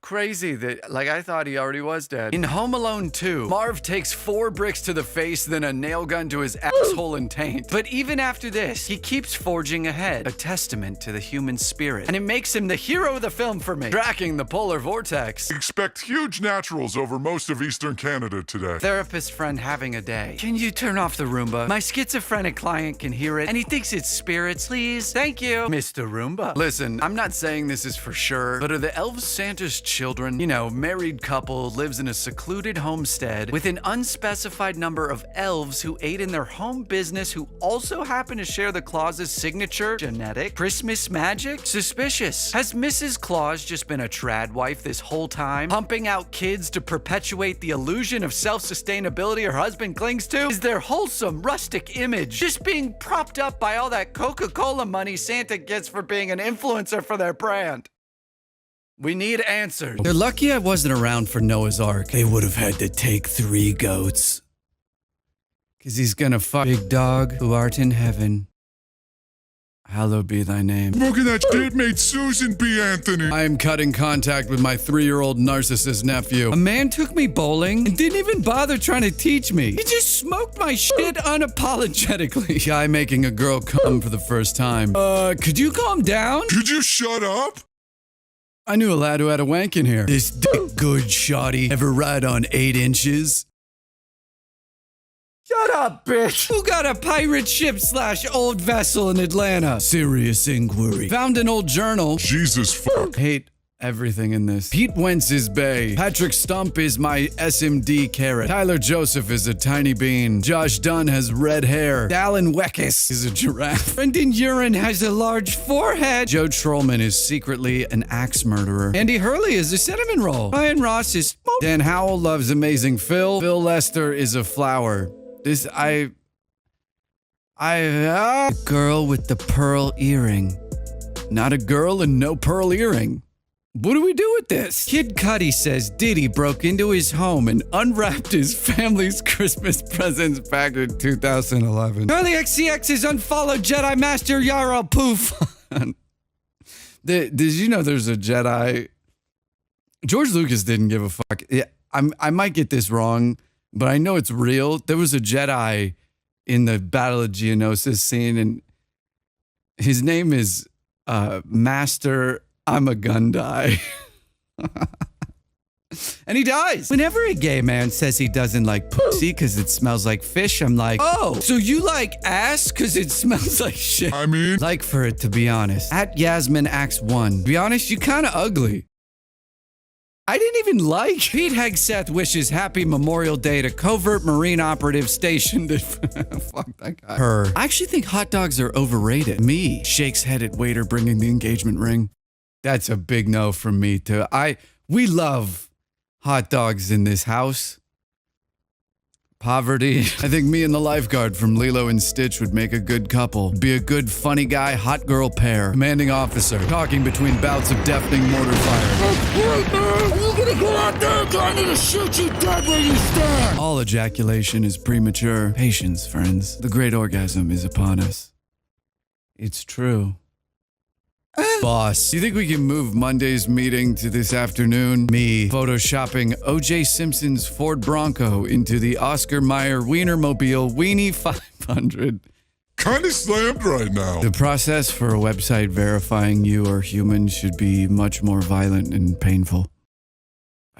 crazy that, like, I thought he already was dead. In Home Alone 2, Marv takes 4 bricks to the face, then a nail gun to his asshole and taint. But even after this, he keeps forging ahead, a testament to the human spirit. And it makes him the hero of the film for me, tracking the polar vortex. Expect huge naturals over most of Eastern Canada today. Therapist friend having a day. Can you turn off the Roomba? My schizophrenic client can hear it, and he thinks it's spirits. Please. Thank you, Mr. Roomba. Listen, I'm not saying this is for sure, but are the elves Santa's children? You know, married couple lives in a secluded homestead with an unspecified number of elves who aid in their home business who also happen to share the Claus's signature genetic Christmas magic? Suspicious. Has Mrs. Claus just been a trad wife this whole time, pumping out kids to perpetuate the illusion of self-sustainability her husband clings to? Is their wholesome, rustic image just being propped up by all that Coca-Cola money Santa gets for being an influencer for their brand? We need answers. They're lucky I wasn't around for Noah's Ark. They would have had to take 3 goats. Cause he's gonna fuck big dog who art in heaven. Hallowed be thy name. Smoking that shit made Susan be Anthony. I am cutting contact with my 3-year-old narcissist nephew. A man took me bowling and didn't even bother trying to teach me. He just smoked my shit unapologetically. Guy making a girl come for the first time. Could you calm down? Could you shut up? I knew a lad who had a wank in here. This dick good shoddy ever ride on 8 inches? Shut up, bitch! Who got a pirate ship / old vessel in Atlanta? Serious inquiry. Found an old journal. Jesus fuck. Hate everything in this. Pete Wentz is bae. Patrick Stump is my SMD carrot. Tyler Joseph is a tiny bean. Josh Dunn has red hair. Dallin Weckes is a giraffe. Brendan Urin has a large forehead. Joe Trollman is secretly an axe murderer. Andy Hurley is a cinnamon roll. Ryan Ross is smoke. Dan Howell loves Amazing Phil. Phil Lester is a flower. Girl with the pearl earring. Not a girl and no pearl earring. What do we do with this? Kid Cudi says Diddy broke into his home and unwrapped his family's Christmas presents back in 2011. Charlie XCX is unfollowed Jedi Master Yara Poof. Did you know there's a Jedi? George Lucas didn't give a fuck. Yeah, I might get this wrong, but I know it's real. There was a Jedi in the Battle of Geonosis scene, and his name is Master I'm a Gundai. And he dies. Whenever a gay man says he doesn't like pussy because it smells like fish, I'm like, oh, so you like ass because it smells like shit? I mean, Like for it, to be honest. At Yasmin Acts 1. To be honest, you kind of ugly. I didn't even like. Pete Hegseth wishes happy Memorial Day to covert Marine operative stationed at fuck that guy. Her. I actually think hot dogs are overrated. Me. Shakes head at waiter bringing the engagement ring. That's a big no from me too. We love hot dogs in this house. Poverty. I think me and the lifeguard from Lilo and Stitch would make a good couple. Be a good funny guy, hot girl pair. Commanding officer. Talking between bouts of deafening mortar fire. Wait, man! You gonna go out there? I'm gonna shoot you dead where you stand! All ejaculation is premature. Patience, friends. The great orgasm is upon us. It's true. Boss, do you think we can move Monday's meeting to this afternoon? Me photoshopping O.J. Simpson's Ford Bronco into the Oscar Mayer Wienermobile Weenie 500. kind of slammed right now. The process for a website verifying you are human should be much more violent and painful.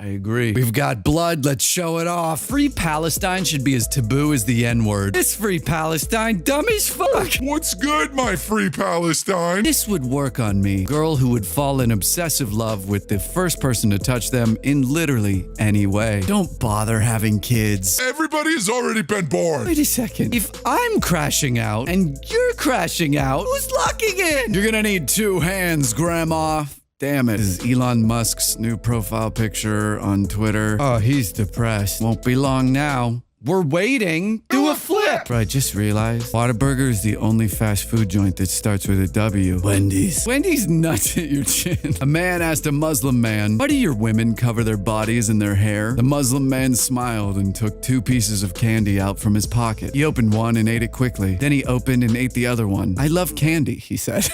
I agree. We've got blood, let's show it off. Free Palestine should be as taboo as the N-word. This Free Palestine, dumb as fuck. What's good, my free Palestine? This would work on me. Girl who would fall in obsessive love with the first person to touch them in literally any way. Don't bother having kids. Everybody has already been born. Wait a second. If I'm crashing out and you're crashing out, who's locking in? You're gonna need 2 hands, Grandma. Damn it. This is Elon Musk's new profile picture on Twitter. Oh, he's depressed. Won't be long now. We're waiting. Do a flip. Bro, I just realized Whataburger is the only fast food joint that starts with a W. Wendy's. Wendy's nuts at your chin. A man asked a Muslim man, why do your women cover their bodies and their hair? The Muslim man smiled and took 2 pieces of candy out from his pocket. He opened one and ate it quickly. Then he opened and ate the other one. I love candy, he said.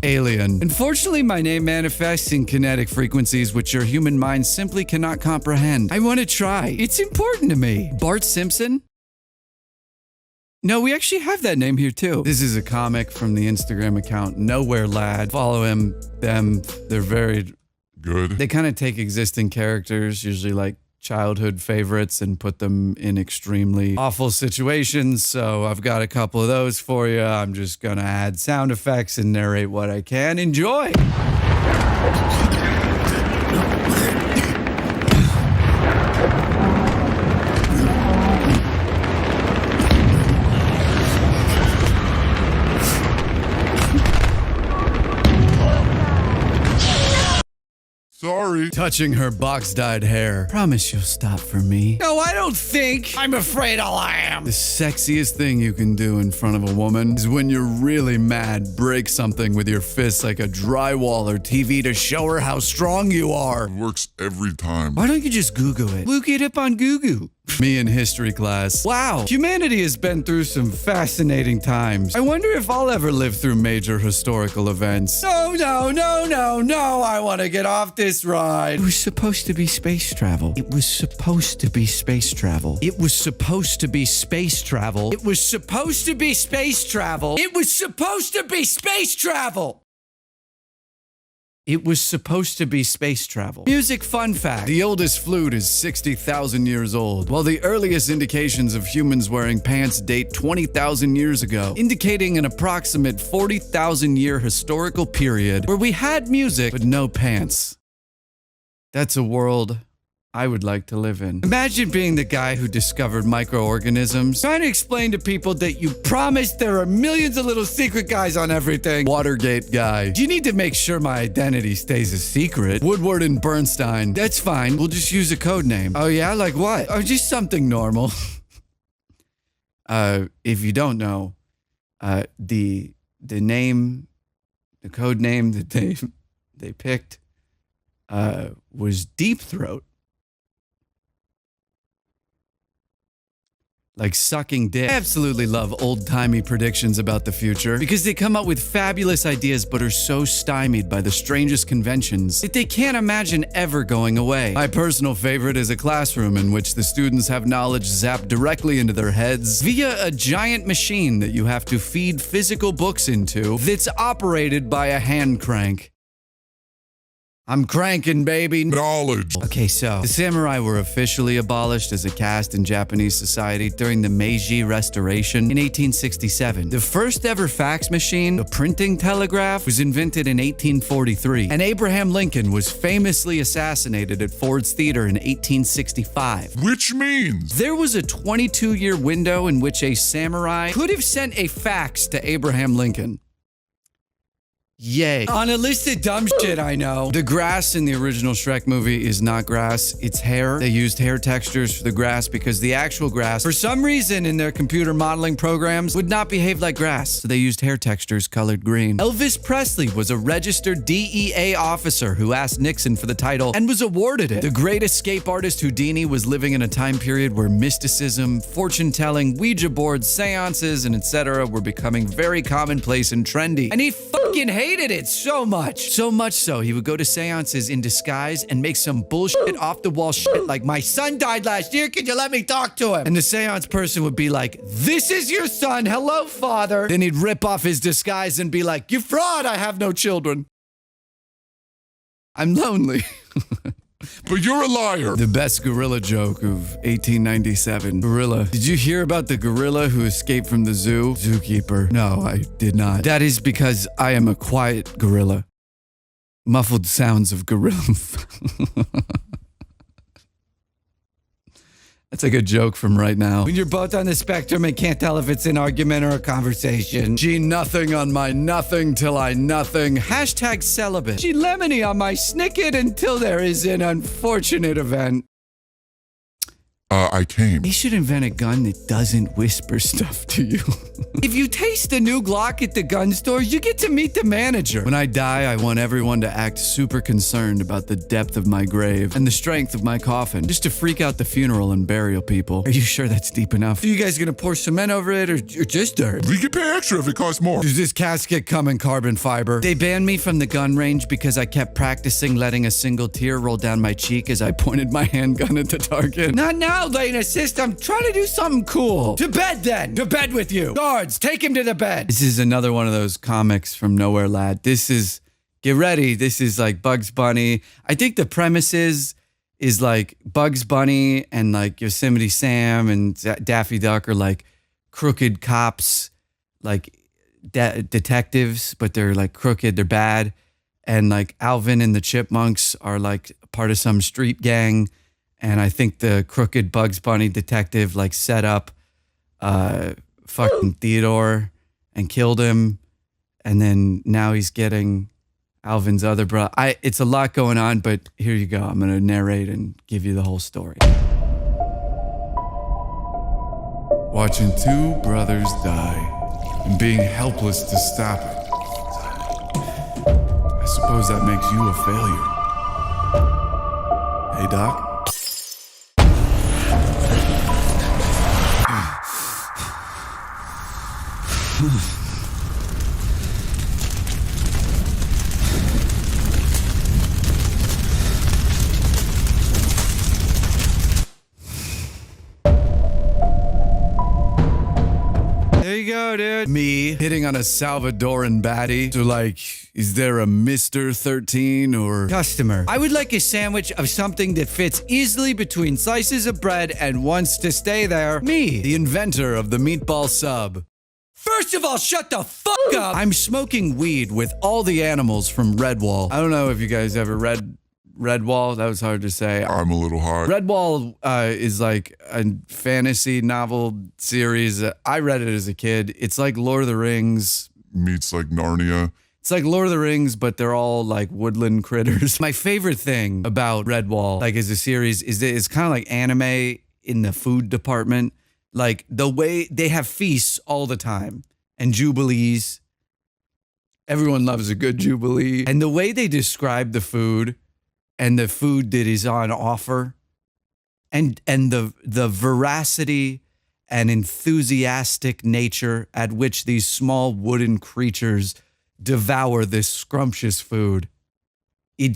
Alien. Unfortunately, my name manifests in kinetic frequencies which your human mind simply cannot comprehend. I want to try. It's important to me. Bart Simpson? No, we actually have that name here too. This is a comic from the Instagram account Nowhere Lad. Follow him, them. They're very good. They kind of take existing characters, usually like childhood favorites, and put them in extremely awful situations. So I've got a couple of those for you. I'm just gonna add sound effects and narrate what I can. Enjoy. Sorry. Touching her box-dyed hair. Promise you'll stop for me. No, I don't think. I'm afraid I am. The sexiest thing you can do in front of a woman is when you're really mad, break something with your fists like a drywall or TV to show her how strong you are. It works every time. Why don't you just Google it? Look it up on Google. Me in history class. Wow, humanity has been through some fascinating times. I wonder if I'll ever live through major historical events. No, I want to get off this ride. It was supposed to be space travel. It was supposed to be space travel. It was supposed to be space travel. It was supposed to be space travel. It was supposed to be space travel. It was supposed to be space travel. Music fun fact. The oldest flute is 60,000 years old, while the earliest indications of humans wearing pants date 20,000 years ago, indicating an approximate 40,000 year historical period where we had music but no pants. That's a world I would like to live in. Imagine being the guy who discovered microorganisms, trying to explain to people that you promised there are millions of little secret guys on everything. Watergate guy. You need to make sure my identity stays a secret. Woodward and Bernstein. That's fine. We'll just use a code name. Oh yeah? Like what? Oh, just something normal. If you don't know, the code name that they picked, was Deep Throat. Like sucking dick. I absolutely love old-timey predictions about the future because they come up with fabulous ideas but are so stymied by the strangest conventions that they can't imagine ever going away. My personal favorite is a classroom in which the students have knowledge zapped directly into their heads via a giant machine that you have to feed physical books into that's operated by a hand crank. I'm cranking, baby. Knowledge. Okay, so the samurai were officially abolished as a caste in Japanese society during the Meiji Restoration in 1867. The first ever fax machine, the printing telegraph, was invented in 1843, and Abraham Lincoln was famously assassinated at Ford's Theater in 1865. Which means There was a 22-year window in which a samurai could have sent a fax to Abraham Lincoln. Yay. On a list of dumb shit I know. The grass in the original Shrek movie is not grass, it's hair. They used hair textures for the grass because the actual grass, for some reason in their computer modeling programs, would not behave like grass. So they used hair textures colored green. Elvis Presley was a registered DEA officer who asked Nixon for the title and was awarded it. The great escape artist Houdini was living in a time period where mysticism, fortune-telling, Ouija boards, seances, and etc. were becoming very commonplace and trendy. And he fucking hated it so much. So much so, he would go to seances in disguise and make some bullshit off-the-wall shit like, my son died last year, can you let me talk to him? And the seance person would be like, this is your son, hello, father. Then he'd rip off his disguise and be like, you fraud, I have no children. I'm lonely. but you're a liar. The best gorilla joke of 1897. Gorilla. Did you hear about the gorilla who escaped from the zoo? Zookeeper. No, I did not. That is because I am a quiet gorilla. Muffled sounds of gorilla. That's like a joke from right now. When you're both on the spectrum and can't tell if it's an argument or a conversation. G nothing on my nothing till I nothing. Hashtag celibate. G lemony on my snicket until there is an unfortunate event. I came. They should invent a gun that doesn't whisper stuff to you. If you taste a new Glock at the gun store, you get to meet the manager. When I die, I want everyone to act super concerned about the depth of my grave and the strength of my coffin, just to freak out the funeral and burial people. Are you sure that's deep enough? Are you guys gonna pour cement over it or just dirt? We could pay extra if it costs more. Does this casket come in carbon fiber? They banned me from the gun range because I kept practicing letting a single tear roll down my cheek as I pointed my handgun at the target. Not now, Lane Assist. I'm trying to do something cool. To bed then. To bed with you. Guards, take him to the bed. This is another one of those comics from Nowhere Lad. This is, get ready. This is like Bugs Bunny. I think the premise is like Bugs Bunny and like Yosemite Sam and Daffy Duck are like crooked cops, like detectives, but they're like crooked. They're bad. And like Alvin and the Chipmunks are like part of some street gang. And I think the crooked Bugs Bunny detective like set up fucking Theodore and killed him. And then now he's getting Alvin's other brother. It's a lot going on, but here you go. I'm going to narrate and give you the whole story. Watching two brothers die and being helpless to stop it. I suppose that makes you a failure. Hey, Doc? There you go, dude. Me hitting on a Salvadoran baddie. So like, is there a Mr. 13 or customer? I would like a sandwich of something that fits easily between slices of bread and wants to stay there. Me, the inventor of the meatball sub. First of all, shut the fuck up. I'm smoking weed with all the animals from Redwall. I don't know if you guys ever read Redwall. That was hard to say. I'm a little hard. Redwall is like a fantasy novel series. I read it as a kid. It's like Lord of the Rings. Meets like Narnia. It's like Lord of the Rings, but they're all like woodland critters. My favorite thing about Redwall, like as a series, is that it's kind of like anime in the food department. Like the way they have feasts all the time and jubilees. Everyone loves a good jubilee. And the way they describe the food and the food that is on offer and the veracity and enthusiastic nature at which these small wooden creatures devour this scrumptious food. It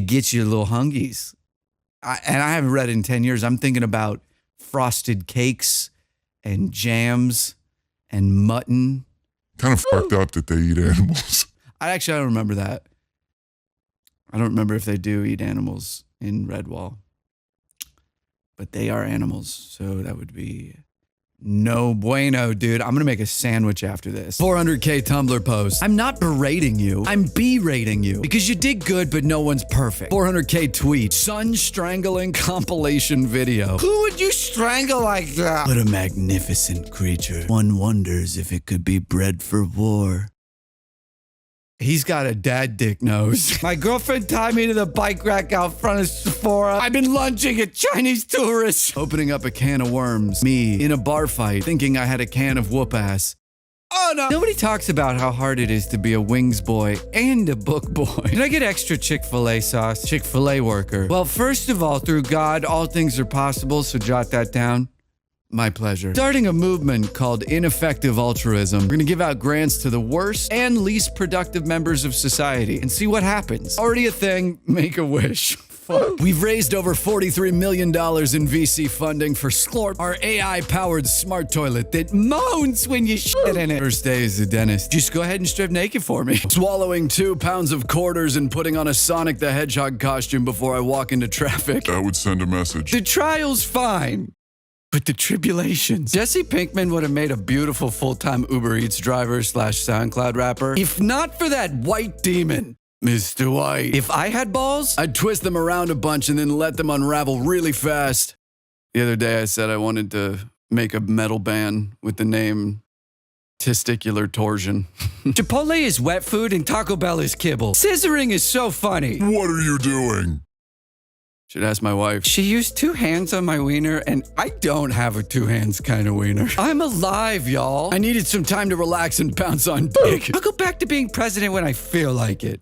gets you a little hungies. And I haven't read it in 10 years. I'm thinking about frosted cakes and jams and mutton. Kind of fucked up that they eat animals. I don't remember that. I don't remember if they do eat animals in Redwall. But they are animals, so that would be no bueno, dude. I'm gonna make a sandwich after this. 400K Tumblr post. I'm not berating you. I'm berating you. Because you did good, but no one's perfect. 400K tweet. Son strangling compilation video. Who would you strangle like that? What a magnificent creature. One wonders if it could be bred for war. He's got a dad dick nose. My girlfriend tied me to the bike rack out front of Sephora. I've been lunging at Chinese tourists. Opening up a can of worms. Me in a bar fight, thinking I had a can of whoop ass. Oh no. Nobody talks about how hard it is to be a wings boy and a book boy. Can I get extra Chick-fil-A sauce? Chick-fil-A worker. Well, first of all, through God, all things are possible, so jot that down. My pleasure. Starting a movement called Ineffective Altruism. We're gonna give out grants to the worst and least productive members of society and see what happens. Already a thing, make a wish. fuck? We've raised over $43 million in VC funding for Sklorp, our AI-powered smart toilet that moans when you shit in it. First day as a dentist. Just go ahead and strip naked for me. Swallowing 2 pounds of quarters and putting on a Sonic the Hedgehog costume before I walk into traffic. That would send a message. The trial's fine, but the tribulations. Jesse Pinkman would have made a beautiful full-time Uber Eats driver / SoundCloud rapper if not for that white demon. Mr. White. If I had balls, I'd twist them around a bunch and then let them unravel really fast. The other day I said I wanted to make a metal band with the name Testicular Torsion. Chipotle is wet food and Taco Bell is kibble. Scissoring is so funny. What are you doing? Should ask my wife. She used 2 hands on my wiener, and I don't have a 2 hands kind of wiener. I'm alive, y'all. I needed some time to relax and bounce on dick. I'll go back to being president when I feel like it.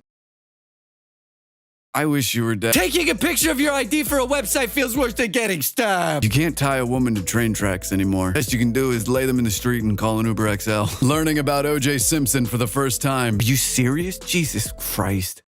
I wish you were dead. Taking a picture of your ID for a website feels worse than getting stabbed. You can't tie a woman to train tracks anymore. Best you can do is lay them in the street and call an Uber XL. Learning about O.J. Simpson for the first time. Are you serious? Jesus Christ.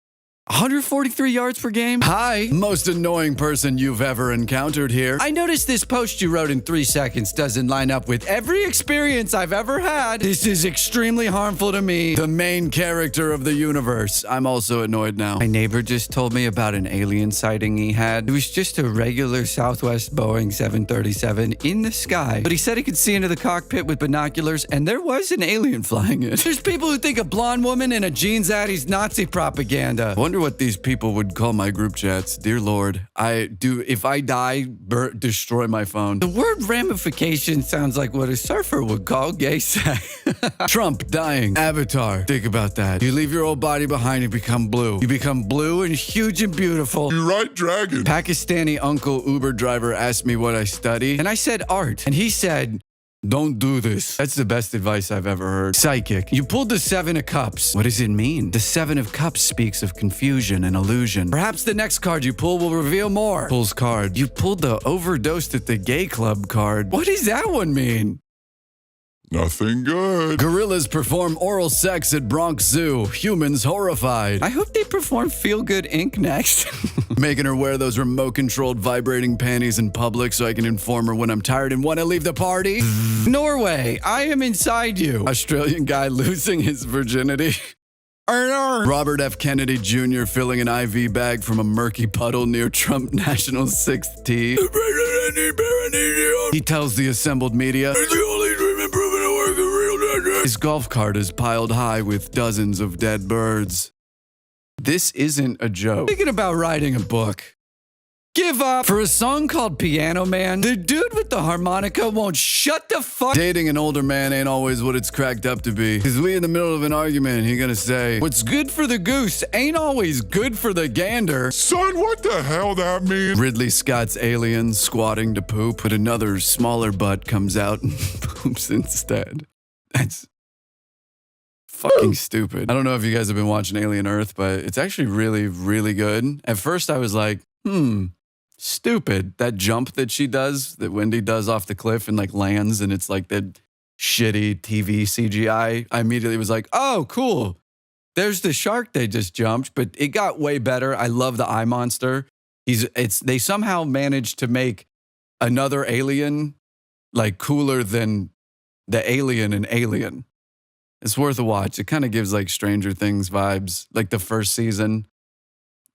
143 yards per game? Hi, most annoying person you've ever encountered here. I noticed this post you wrote in 3 seconds doesn't line up with every experience I've ever had. This is extremely harmful to me. The main character of the universe. I'm also annoyed now. My neighbor just told me about an alien sighting he had. It was just a regular Southwest Boeing 737 in the sky, but he said he could see into the cockpit with binoculars, and there was an alien flying it. There's people who think a blonde woman in a jeans addy's Nazi propaganda. I wonder what these people would call my group chats. Dear Lord, if I die, destroy my phone. The word ramification sounds like what a surfer would call gay sex. Trump dying. Avatar. Think about that. You leave your old body behind and become blue. You become blue and huge and beautiful. You right, Dragon? Pakistani uncle Uber driver asked me what I study, And I said art. and he said, don't do this. That's the best advice I've ever heard. Psychic. You pulled the 7 of Cups. What does it mean? The 7 of Cups speaks of confusion and illusion. Perhaps the next card you pull will reveal more. Pulls card. You pulled the overdosed at the gay club card. What does that one mean? Nothing good. Gorillas perform oral sex at Bronx Zoo. Humans horrified. I hope they perform Feel Good Inc. next. Making her wear those remote-controlled vibrating panties in public so I can inform her when I'm tired and want to leave the party. Norway, I am inside you. Australian guy losing his virginity. Robert F. Kennedy Jr. filling an IV bag from a murky puddle near Trump National 6th tee. He tells the assembled media, his golf cart is piled high with dozens of dead birds. This isn't a joke. Thinking about writing a book. Give up. For a song called Piano Man, the dude with the harmonica won't shut the fuck. Dating an older man ain't always what it's cracked up to be. Cause we in the middle of an argument, he gonna say, what's good for the goose ain't always good for the gander. Son, what the hell that mean? Ridley Scott's alien squatting to poop, but another smaller butt comes out and poops instead. That's fucking stupid. I don't know if you guys have been watching Alien Earth, but it's actually really, really good. At first I was like, stupid. That jump that she does, that Wendy does off the cliff and like lands and it's like that shitty TV CGI. I immediately was like, oh, cool. There's the shark they just jumped, but it got way better. I love the eye monster. They somehow managed to make another alien like cooler than the alien in Alien. It's worth a watch. It kind of gives like Stranger Things vibes, like the first season.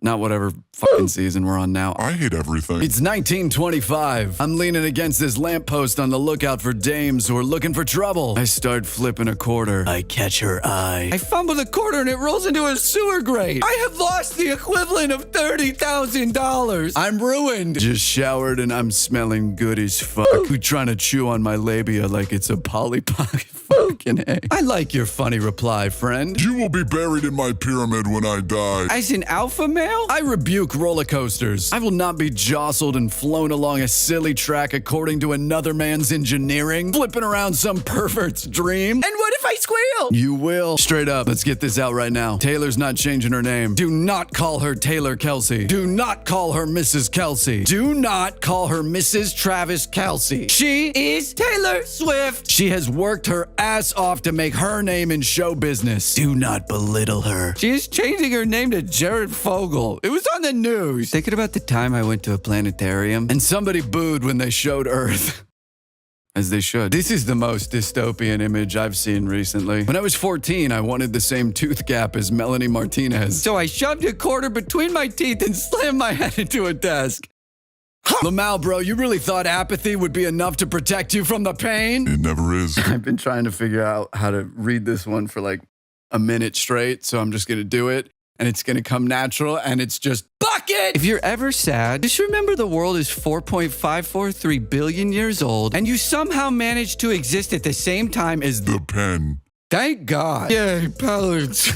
Not whatever fucking season we're on now. I hate everything. It's 1925. I'm leaning against this lamppost on the lookout for dames who are looking for trouble. I start flipping a quarter. I catch her eye. I fumble the quarter and it rolls into a sewer grate. I have lost the equivalent of $30,000. I'm ruined. Just showered and I'm smelling good as fuck. Who trying to chew on my labia like it's a Polly Pocket fucking A. I like your funny reply, friend. You will be buried in my pyramid when I die. As an alpha male? I rebuke roller coasters. I will not be jostled and flown along a silly track according to another man's engineering, flipping around some pervert's dream. And what if I squeal? You will. Straight up, let's get this out right now. Taylor's not changing her name. Do not call her Taylor Kelsey. Do not call her Mrs. Kelsey. Do not call her Mrs. Travis Kelsey. She is Taylor Swift. She has worked her ass off to make her name in show business. Do not belittle her. She is changing her name to Jared Fogle. people. It was on the news. Thinking about the time I went to a planetarium and somebody booed when they showed Earth. As they should. This is the most dystopian image I've seen recently. When I was 14, I wanted the same tooth gap as Melanie Martinez. So I shoved a quarter between my teeth and slammed my head into a desk. Lamau, bro, you really thought apathy would be enough to protect you from the pain? It never is. I've been trying to figure out how to read this one for like a minute straight, so I'm just gonna do it, and it's gonna come natural, and it's just bucket! If you're ever sad, just remember the world is 4.543 billion years old, and you somehow managed to exist at the same time as The pen. Thank God. Yay, pellets.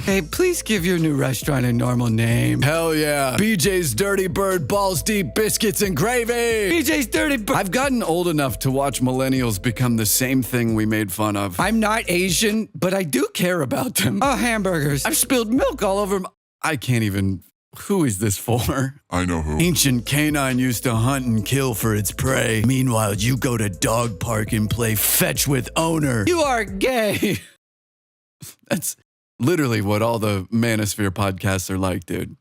Hey, please give your new restaurant a normal name. Hell yeah. BJ's Dirty Bird Balls Deep Biscuits and Gravy. BJ's Dirty Bird. I've gotten old enough to watch millennials become the same thing we made fun of. I'm not Asian, but I do care about them. Oh, hamburgers. I've spilled milk all over I can't even... Who is this for? I know who. Ancient canine used to hunt and kill for its prey. Meanwhile, you go to dog park and play fetch with owner. You are gay. That's literally what all the Manosphere podcasts are like, dude.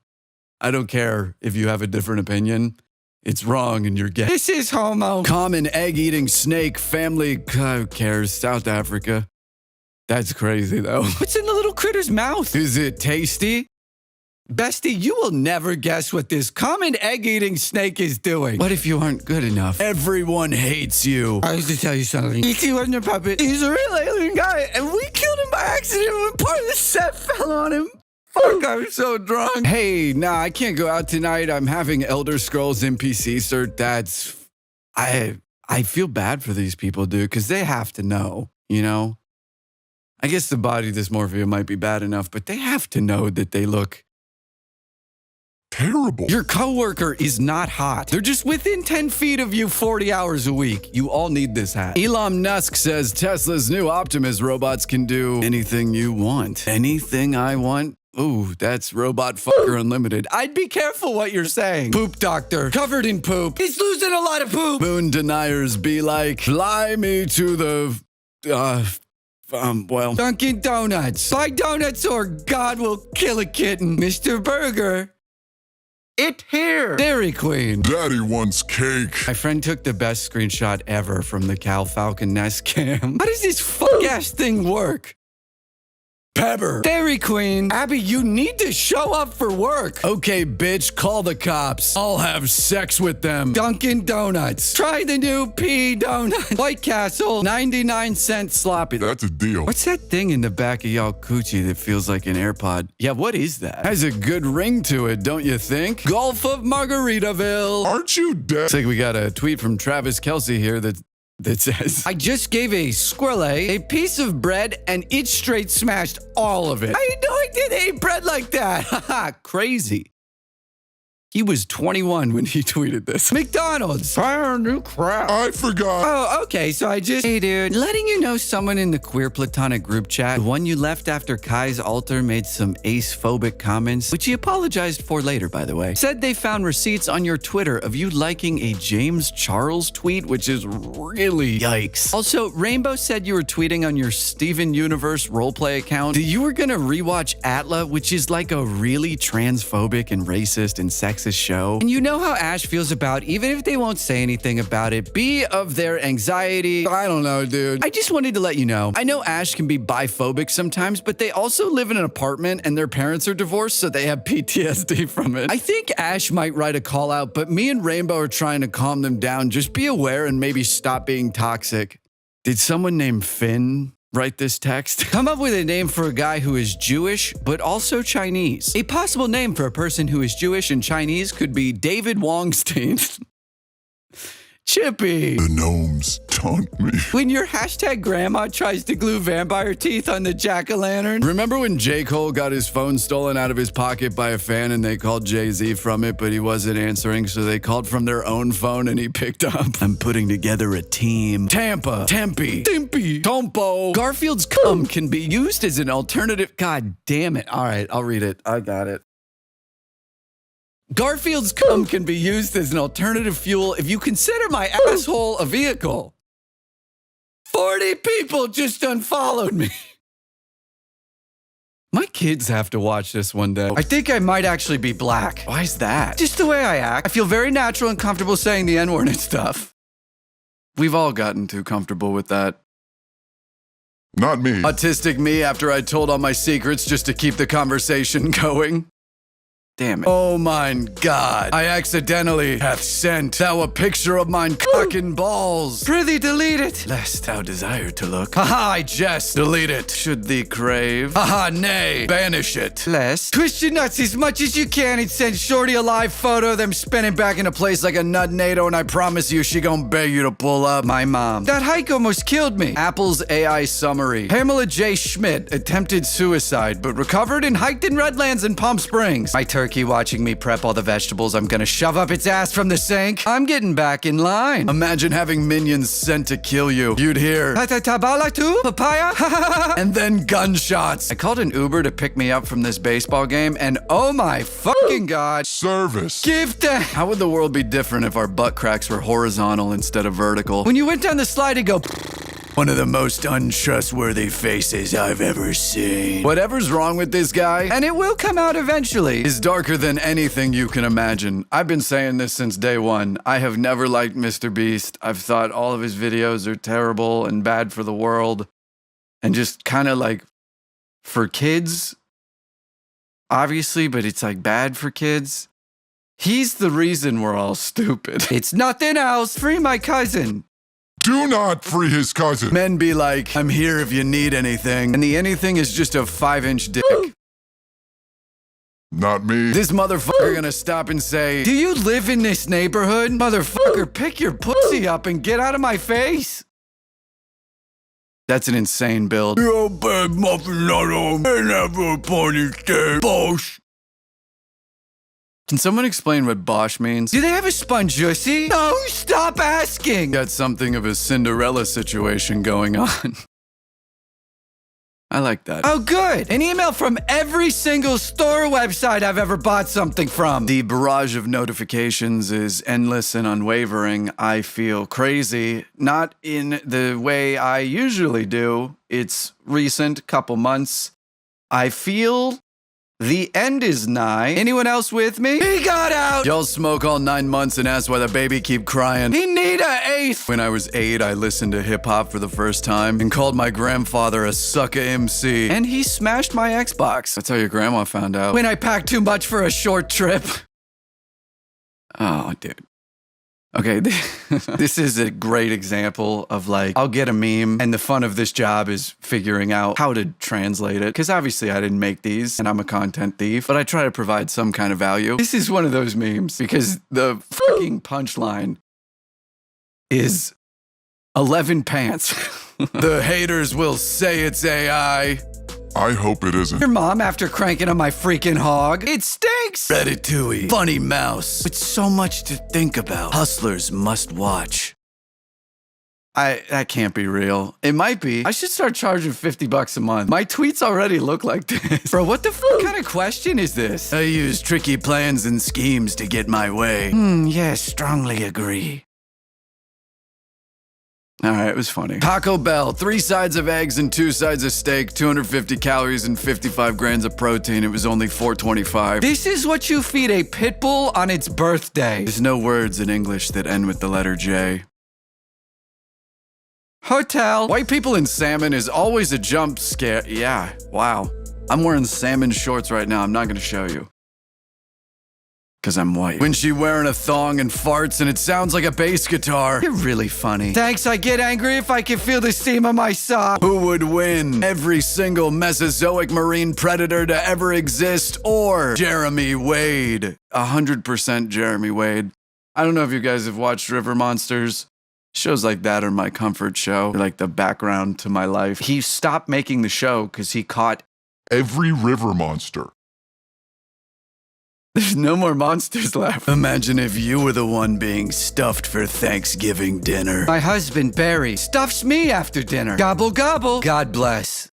I don't care if you have a different opinion. It's wrong and you're gay. This is homo. Common egg-eating snake family. Who cares? South Africa. That's crazy, though. What's in the little critter's mouth? Is it tasty? Bestie, you will never guess what this common egg-eating snake is doing. What if you aren't good enough? Everyone hates you. I have to tell you something. E.T. wasn't a puppet. He's a real alien guy, and we killed him by accident when part of the set fell on him. Fuck, I'm so drunk. Hey, nah, I can't go out tonight. I'm having Elder Scrolls NPC cert. That's... I feel bad for these people, dude, because they have to know, you know? I guess the body dysmorphia might be bad enough, but they have to know that they look... terrible. Your coworker is not hot. They're just within 10 feet of you 40 hours a week. You all need this hat. Elon Musk says Tesla's new Optimus robots can do anything you want. Anything I want? Ooh, that's Robot Fucker Unlimited. I'd be careful what you're saying. Poop doctor, covered in poop. He's losing a lot of poop. Moon deniers be like, fly me to the, well. Dunkin' Donuts. Buy donuts or God will kill a kitten. Mr. Burger. It here. Dairy Queen. Daddy wants cake. My friend took the best screenshot ever from the Cal Falcon Nest cam. How does this fuck-ass thing work? Pepper. Dairy Queen. Abby, you need to show up for work. Okay, bitch, call the cops. I'll have sex with them. Dunkin' Donuts. Try the new pea donut. White Castle. 99-cent sloppy. That's a deal. What's that thing in the back of y'all coochie that feels like an AirPod? Yeah, what is that? Has a good ring to it, don't you think? Gulf of Margaritaville. Aren't you dead? Looks like we got a tweet from Travis Kelsey here that says, I just gave a squirrel a piece of bread and it straight smashed all of it. I had no idea they ate bread like that. Haha, crazy. He was 21 when he tweeted this. McDonald's. Fire new crap. I forgot. Oh, okay, so I just... Hey, dude, letting you know someone in the queer platonic group chat, the one you left after Kai's altar made some ace-phobic comments, which he apologized for later, by the way, said they found receipts on your Twitter of you liking a James Charles tweet, which is really yikes. Also, Rainbow said you were tweeting on your Steven Universe roleplay account that you were gonna rewatch Atla, which is like a really transphobic and racist and sexist show. And you know how Ash feels about, even if they won't say anything about it, be of their anxiety. I don't know, dude. I just wanted to let you know. I know Ash can be biphobic sometimes, but they also live in an apartment and their parents are divorced, so they have PTSD from it. I think Ash might write a call out, but me and Rainbow are trying to calm them down. Just be aware and maybe stop being toxic. Did someone named Finn write this text? Come up with a name for a guy who is Jewish, but also Chinese. A possible name for a person who is Jewish and Chinese could be David Wongstein. Chippy. The gnomes taunt me. When your hashtag grandma tries to glue vampire teeth on the jack-o'-lantern. Remember when J. Cole got his phone stolen out of his pocket by a fan and they called Jay-Z from it, but he wasn't answering, so they called from their own phone and he picked up? I'm putting together a team. Tampa. Tempe. Timpy. Tompo. Garfield's cum can be used as an alternative. God damn it. All right, I'll read it. I got it. Garfield's cum can be used as an alternative fuel if you consider my asshole a vehicle. 40 people just unfollowed me. My kids have to watch this one day. I think I might actually be black. Why is that? Just the way I act. I feel very natural and comfortable saying the N-word and stuff. We've all gotten too comfortable with that. Not me. Autistic me after I told all my secrets just to keep the conversation going. Damn it. Oh mine God, I accidentally hath sent thou a picture of mine cock and balls. Prithee delete it. Lest thou desire to look. Haha, I jest. Delete it. Should thee crave. Haha, nay. Banish it. Less. Twist your nuts as much as you can and send Shorty a live photo of them spinning back into place like a nut NATO, and I promise you she gon' beg you to pull up. My mom. That hike almost killed me. Apple's AI summary. Pamela J. Schmidt attempted suicide, but recovered and hiked in Redlands and Palm Springs. My turkey watching me prep all the vegetables I'm gonna shove up its ass from the sink. I'm getting back in line. Imagine having minions sent to kill you. You'd hear, Tabala too? Papaya? and then gunshots. I called an Uber to pick me up from this baseball game, and oh my fucking God. Service. Give them. How would the world be different if our butt cracks were horizontal instead of vertical? When you went down the slide, it'd go. One of the most untrustworthy faces I've ever seen. Whatever's wrong with this guy, And it will come out eventually. is darker than anything you can imagine. I've been saying this since day one. I have never liked Mr. Beast. I've thought all of his videos are terrible and bad for the world. And just kind of like for kids, obviously, but it's like bad for kids. He's the reason we're all stupid. It's nothing else. Free my cousin. Do not free his cousin. Men be like, I'm here if you need anything. And the anything is just a 5-inch dick. Not me. This motherfucker gonna stop and say, Do you live in this neighborhood? Motherfucker, pick your pussy up and get out of my face. that's an insane build. You're bad muffin at home and have a pony tail. Bosh. Can someone explain what Bosch means? Do they have a sponge juicy? No, stop asking. Got something of a Cinderella situation going on. I like that. Oh, good. An email from every single store website I've ever bought something from. The barrage of notifications is endless and unwavering. I feel crazy, not in the way I usually do. It's recent, couple months. I feel the end is nigh. Anyone else with me? He got out. Y'all smoke all 9 months and ask why the baby keep crying. He need a eighth. When I was 8, I listened to hip-hop for the first time and called my grandfather a sucker MC. And he smashed my Xbox. That's how your grandma found out. When I packed too much for a short trip. Oh, dude. Okay, this is a great example of like, I'll get a meme and the fun of this job is figuring out how to translate it. Because obviously I didn't make these and I'm a content thief, but I try to provide some kind of value. This is one of those memes because the fucking punchline is 11 pants. The haters will say it's AI. I hope it isn't. Your mom after cranking on my freaking hog. It stinks. Ratatouille. Funny mouse. With so much to think about. Hustlers must watch. That can't be real. It might be. I should start charging $50 a month. My tweets already look like this. Bro, what the fuck kind of question is this? I use tricky plans and schemes to get my way. Yes, strongly agree. All right, it was funny. Taco Bell, 3 sides of eggs and 2 sides of steak, 250 calories and 55 grams of protein. It was only $4.25. This is what you feed a pit bull on its birthday. There's no words in English that end with the letter J. Hotel. White people in salmon is always a jump scare. Yeah, wow. I'm wearing salmon shorts right now. I'm not gonna show you. Cause I'm white. When she wearing a thong and farts and it sounds like a bass guitar. You're really funny. Thanks, I get angry if I can feel the seam of my sock. Who would win? Every single Mesozoic marine predator to ever exist or Jeremy Wade? 100% Jeremy Wade. I don't know if you guys have watched River Monsters. Shows like that are my comfort show. They're like the background to my life. He stopped making the show because he caught Every river monster. There's no more monsters left. Imagine if you were the one being stuffed for Thanksgiving dinner. My husband, Barry, stuffs me after dinner. Gobble, gobble. God bless.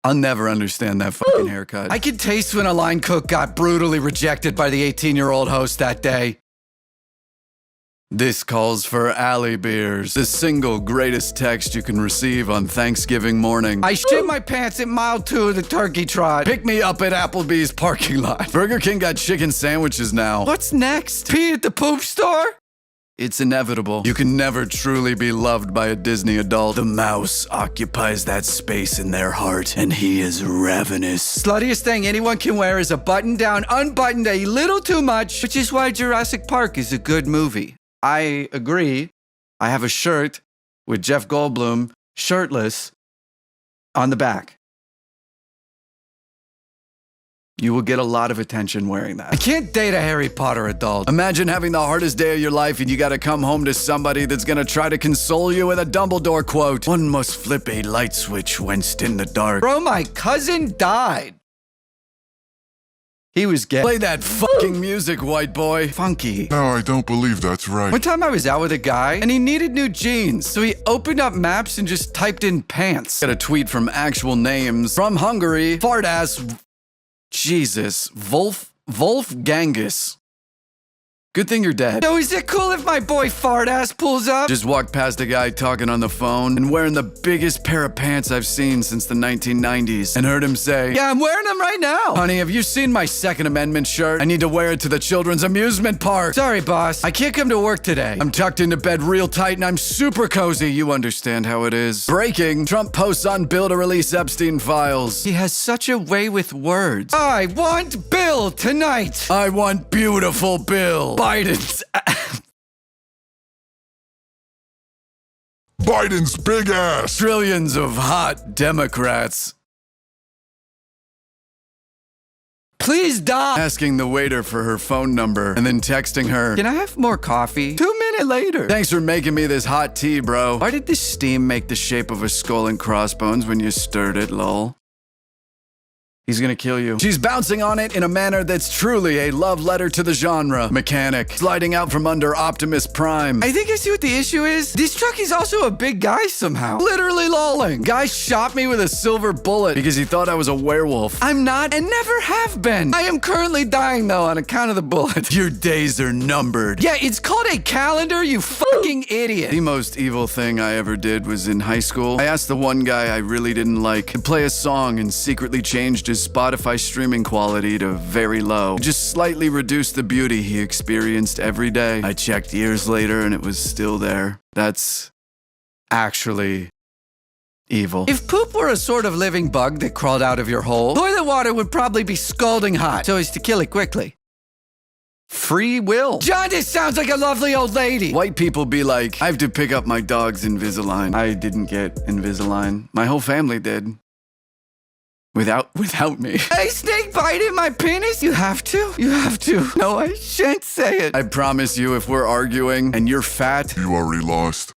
I'll never understand that fucking haircut. I could taste when a line cook got brutally rejected by the 18-year-old host that day. This calls for alley beers, the single greatest text you can receive on Thanksgiving morning. I shit my pants at mile 2 of the turkey trot. Pick me up at Applebee's parking lot. Burger King got chicken sandwiches now. What's next? Pee at the poop store? It's inevitable. You can never truly be loved by a Disney adult. The mouse occupies that space in their heart, and he is ravenous. Sluttiest thing anyone can wear is a button-down, unbuttoned a little too much, which is why Jurassic Park is a good movie. I agree. I have a shirt with Jeff Goldblum, shirtless, on the back. You will get a lot of attention wearing that. I can't date a Harry Potter adult. Imagine having the hardest day of your life and you gotta come home to somebody that's gonna try to console you with a Dumbledore quote. One must flip a light switch whence in the dark. Bro, my cousin died. He was gay. Play that fucking music, white boy. Funky. No, I don't believe that's right. One time I was out with a guy and he needed new jeans. So he opened up maps and just typed in pants. Got a tweet from actual names. From Hungary, fart ass. Jesus. Wolfgangus. Good thing you're dead. So is it cool if my boy fart ass pulls up? Just walked past a guy talking on the phone and wearing the biggest pair of pants I've seen since the 1990s and heard him say, Yeah, I'm wearing them right now. Honey, have you seen my Second Amendment shirt? I need to wear it to the children's amusement park. Sorry, boss. I can't come to work today. I'm tucked into bed real tight and I'm super cozy. You understand how it is. Breaking. Trump posts on bill to release Epstein files. He has such a way with words. I want Bill tonight. I want beautiful Bill. Biden's Biden's big ass. trillions of hot Democrats. Please die. Asking the waiter for her phone number and then texting her. Can I have more coffee? 2 minutes later. Thanks for making me this hot tea, bro. Why did the steam make the shape of a skull and crossbones when you stirred it, lol? He's gonna kill you. She's bouncing on it in a manner that's truly a love letter to the genre. Mechanic. Sliding out from under Optimus Prime. I think I see what the issue is. This truck is also a big guy somehow. Literally lolling. Guy shot me with a silver bullet because he thought I was a werewolf. I'm not and never have been. I am currently dying though on account of the bullet. Your days are numbered. Yeah, it's called a calendar, you fucking idiot. The most evil thing I ever did was in high school. I asked the one guy I really didn't like to play a song and secretly changed his Spotify streaming quality to very low. Just slightly reduced the beauty he experienced every day. I checked years later and it was still there. That's actually evil. If poop were a sort of living bug that crawled out of your hole, toilet water would probably be scalding hot so as to kill it quickly. Free will. John, this sounds like a lovely old lady. White people be like, I have to pick up my dog's Invisalign. I didn't get Invisalign. My whole family did. Without me. Hey, snake bite in my penis? You have to? You have to. No, I shan't say it. I promise you, if we're arguing and you're fat, You already lost.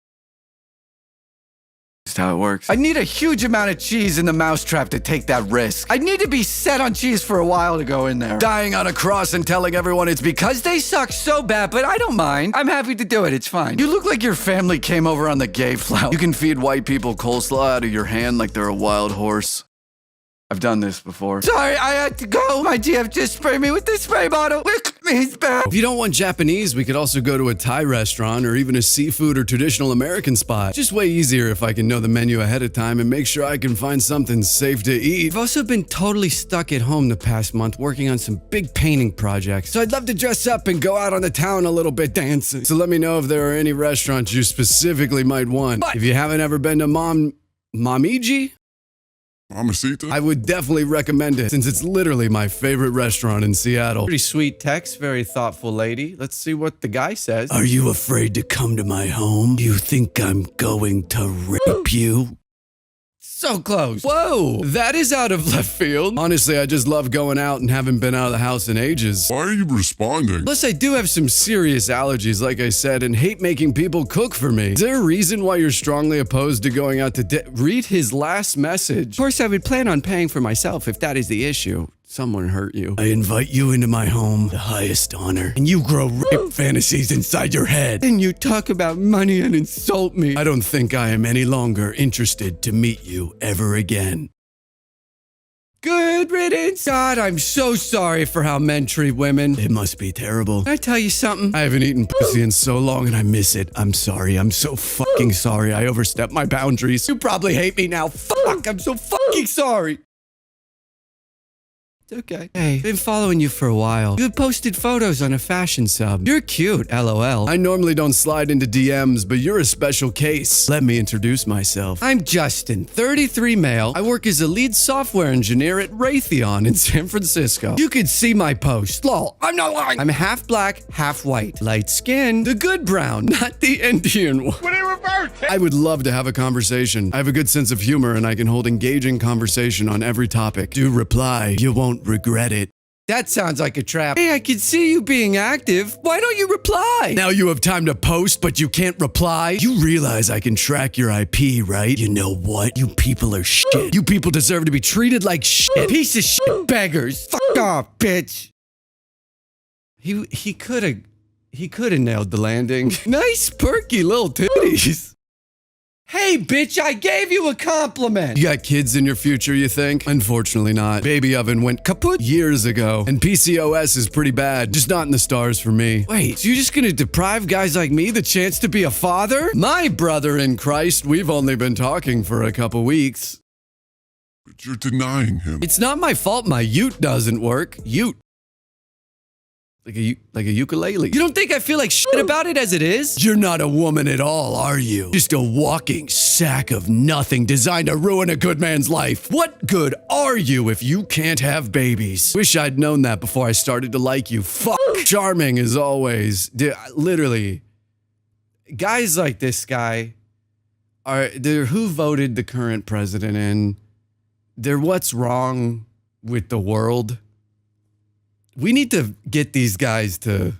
that's how it works. I need a huge amount of cheese in the mousetrap to take that risk. I need to be set on cheese for a while to go in there. Dying on a cross and telling everyone it's because Because they suck so bad, but I don't mind. I'm happy to do it. It's fine. you look like your family came over on the gay flout. You can feed white people coleslaw out of your hand like they're a wild horse. I've done this before. Sorry, I had to go. My GF just sprayed me with the spray bottle. Lick me, spell. If you don't want Japanese, we could also go to a Thai restaurant or even a seafood or traditional American spot. Just way easier if I can know the menu ahead of time and make sure I can find something safe to eat. I've also been totally stuck at home the past month working on some big painting projects. So I'd love to dress up and go out on the town a little bit dancing. So let me know if there are any restaurants you specifically might want. But if you haven't ever been to Momiji, Mamacita? I would definitely recommend it since it's literally my favorite restaurant in Seattle. Pretty sweet text, very thoughtful lady. Let's see what the guy says. Are you afraid to come to my home? You think I'm going to rape you? So close. Whoa, that is out of left field. Honestly, I just love going out and haven't been out of the house in ages. Why are you responding? Plus, I do have some serious allergies, like I said, and hate making people cook for me. Is there a reason why you're strongly opposed to going out to read his last message? Of course, I would plan on paying for myself if that is the issue. Someone hurt you. I invite you into my home, the highest honor, and you grow rape fantasies inside your head. And you talk about money and insult me. I don't think I am any longer interested to meet you ever again. Good riddance. God, I'm so sorry for how men treat women. It must be terrible. Can I tell you something? I haven't eaten pussy in so long and I miss it. I'm sorry. I'm so fucking sorry. I overstepped my boundaries. You probably hate me now. Fuck, I'm so fucking sorry. Okay. Hey, been following you for a while. You had posted photos on a fashion sub. You're cute, LOL. I normally don't slide into DMs, but you're a special case. Let me introduce myself. I'm Justin, 33 male. I work as a lead software engineer at Raytheon in San Francisco. You could see my post. Lol, I'm not lying. I'm half black, half white. Light skin, the good brown, not the Indian one. What do you reverse? I would love to have a conversation. I have a good sense of humor and I can hold engaging conversation on every topic. Do reply. You won't regret it. That sounds like a trap. Hey, I can see you being active. Why don't you reply? Now you have time to post, but you can't reply? You realize I can track your IP, right? You know what? You people are shit. You people deserve to be treated like shit. Piece of shit beggars. Fuck off, bitch. He could have nailed the landing. Nice perky little titties. Hey, bitch, I gave you a compliment. You got kids in your future, you think? Unfortunately not. Baby oven went kaput years ago, and PCOS is pretty bad. Just not in the stars for me. Wait, so you're just gonna deprive guys like me the chance to be a father? My brother in Christ, we've only been talking for a couple weeks. But you're denying him. It's not my fault my ute doesn't work. Ute. Like a ukulele. You don't think I feel like shit about it as it is? You're not a woman at all, are you? Just a walking sack of nothing designed to ruin a good man's life. What good are you if you can't have babies? Wish I'd known that before I started to like you. Fuck. Charming as always. Dude, literally, guys like this guy they're who voted the current president in. They're what's wrong with the world. We need to get these guys to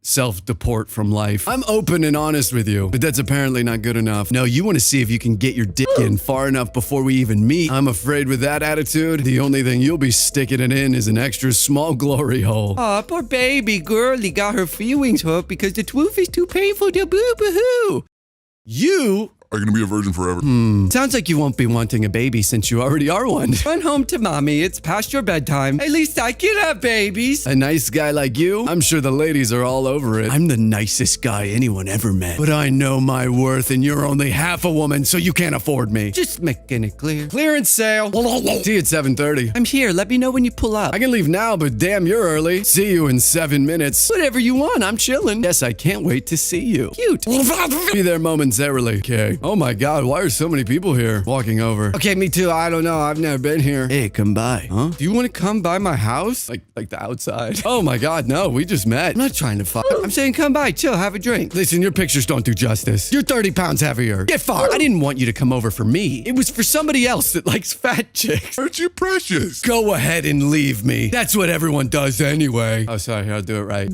self-deport from life. I'm open and honest with you, but that's apparently not good enough. No, you want to see if you can get your dick in far enough before we even meet. I'm afraid with that attitude, the only thing you'll be sticking it in is an extra small glory hole. Aw, poor baby girlie got her feelings hurt because the truth is too painful to boo-boo-hoo. You Are you gonna be a virgin forever? Sounds like you won't be wanting a baby since you already are one. Run home to mommy. It's past your bedtime. At least I can have babies. A nice guy like you? I'm sure the ladies are all over it. I'm the nicest guy anyone ever met. But I know my worth and you're only half a woman, so you can't afford me. Just making it clear. Clearance sale. See you at 7:30. I'm here. Let me know when you pull up. I can leave now, but damn, you're early. See you in 7 minutes. Whatever you want. I'm chilling. Yes, I can't wait to see you. Cute. Be there momentarily. Okay. Oh my God, why are so many people here? Walking over. Okay, me too. I don't know. I've never been here. Hey, come by. Huh? Do you want to come by my house? Like the outside. Oh my God, no, we just met. I'm not trying to fuck. I'm saying come by, chill, have a drink. Listen, your pictures don't do justice. You're 30 pounds heavier. Get far. I didn't want you to come over for me. It was for somebody else that likes fat chicks. Aren't you precious? Go ahead and leave me. That's what everyone does anyway. Oh, sorry, I'll do it right.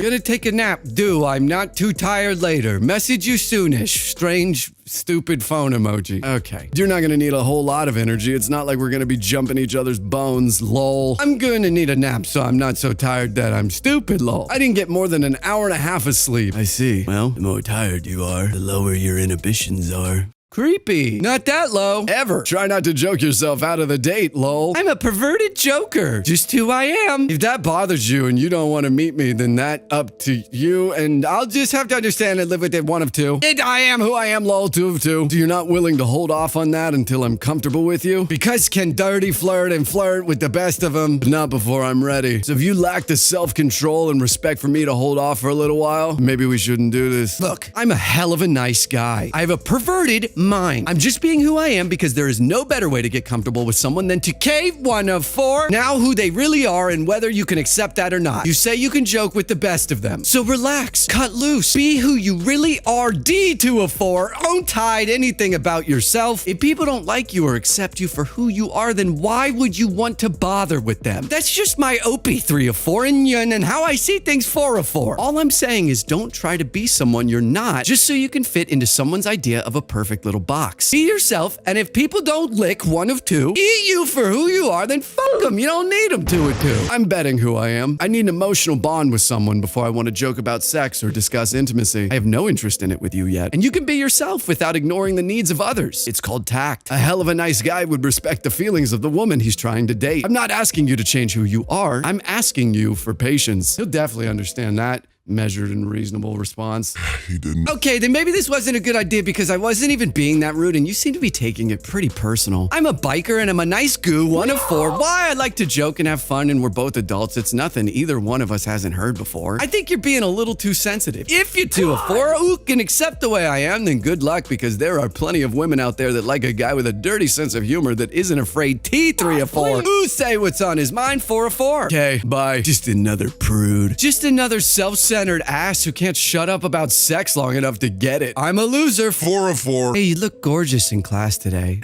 Gonna take a nap. I'm not too tired later. Message you soonish. Strange, stupid phone emoji. Okay. You're not gonna need a whole lot of energy. It's not like we're gonna be jumping each other's bones, lol. I'm gonna need a nap so I'm not so tired that I'm stupid, lol. I didn't get more than an hour and a half of sleep. I see. Well, the more tired you are, the lower your inhibitions are. Creepy. Not that low. Ever. Try not to joke yourself out of the date, lol. I'm a perverted joker. Just who I am. If that bothers you and you don't want to meet me, then that up to you, and I'll just have to understand and live with it, one of two. And I am who I am, lol, two of two. So you're not willing to hold off on that until I'm comfortable with you? Because can dirty flirt and flirt with the best of them, but not before I'm ready. So if you lack the self-control and respect for me to hold off for a little while, maybe we shouldn't do this. Look, I'm a hell of a nice guy. I have a perverted mind. I'm just being who I am because there is no better way to get comfortable with someone than to cave one of four. Now who they really are and whether you can accept that or not. You say you can joke with the best of them. So relax, cut loose, be who you really are. D2 of 4. Don't hide anything about yourself. If people don't like you or accept you for who you are, then why would you want to bother with them? That's just my Opie 3 of 4 and Yun and how I see things 4 of 4. All I'm saying is don't try to be someone you're not just so you can fit into someone's idea of a perfect little little box. Be yourself, and if people don't lick one of two, eat you for who you are, then fuck them. You don't need them to it too. I'm betting who I am. I need an emotional bond with someone before I want to joke about sex or discuss intimacy. I have no interest in it with you yet. And you can be yourself without ignoring the needs of others. It's called tact. A hell of a nice guy would respect the feelings of the woman he's trying to date. I'm not asking you to change who you are. I'm asking you for patience. He'll definitely understand that. Measured and reasonable response. He didn't. Okay, then maybe this wasn't a good idea because I wasn't even being that rude and you seem to be taking it pretty personal. I'm a biker and I'm a nice goo, one of four. Why? I like to joke and have fun and we're both adults. It's nothing either one of us hasn't heard before. I think you're being a little too sensitive. If you two of four can accept the way I am, then good luck because there are plenty of women out there that like a guy with a dirty sense of humor that isn't afraid T3 of four. Ooh, say what's on his mind, 4 of 4. Okay, bye. Just another prude. Just another self-centered ass who can't shut up about sex long enough to get it. I'm a loser. 4 of 4. Hey, you look gorgeous in class today.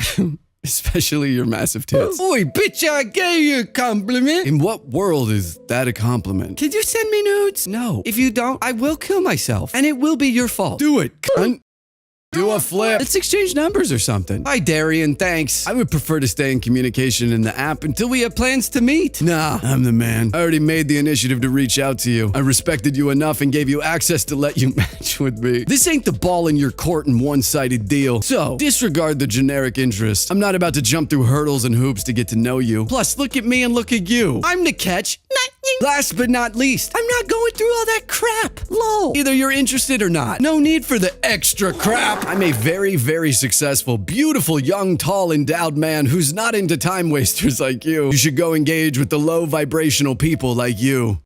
Especially your massive tits. Oi, bitch, I gave you a compliment. In what world is that a compliment? Did you send me nudes? No. If you don't, I will kill myself. And it will be your fault. Do it, cunt. Do a flip. Let's exchange numbers or something. Hi, Darian. Thanks. I would prefer to stay in communication in the app until we have plans to meet. Nah, I'm the man. I already made the initiative to reach out to you. I respected you enough and gave you access to let you match with me. This ain't the ball in your court and one-sided deal. So, disregard the generic interest. I'm not about to jump through hurdles and hoops to get to know you. Plus, look at me and look at you. I'm the catch. Last but not least, I'm not going through all that crap. Lol. Either you're interested or not. No need for the extra crap. I'm a very, very successful, beautiful, young, tall, endowed man who's not into time wasters like you. You should go engage with the low vibrational people like you.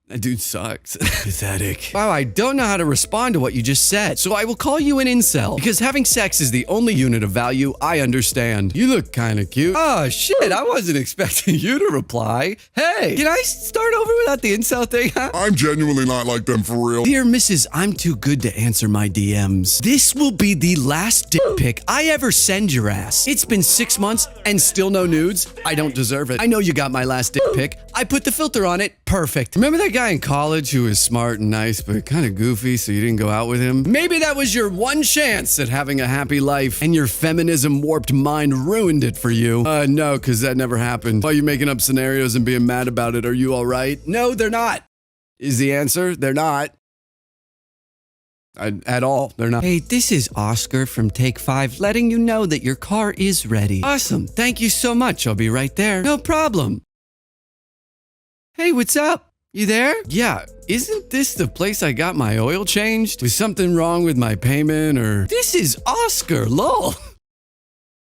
That dude sucks. Pathetic. Wow, I don't know how to respond to what you just said, so I will call you an incel. Because having sex is the only unit of value I understand. You look kind of cute. Oh, shit, I wasn't expecting you to reply. Hey, can I start over without the incel thing, huh? I'm genuinely not like them for real. Dear Mrs. I'm too good to answer my DMs. This will be the last dick pic I ever send your ass. It's been 6 months and still no nudes. I don't deserve it. I know you got my last dick pic. I put the filter on it. Perfect. Remember that guy in college who was smart and nice, but kind of goofy, so you didn't go out with him? Maybe that was your one chance at having a happy life, and your feminism warped mind ruined it for you. No, because that never happened. Why are you making up scenarios and being mad about it? Are you all right? No, they're not. Is the answer? They're not. At all. They're not. Hey, this is Oscar from Take 5 letting you know that your car is ready. Awesome. Thank you so much. I'll be right there. No problem. Hey, what's up? You there? Yeah, isn't this the place I got my oil changed? Was something wrong with my payment or... This is Oscar, lol.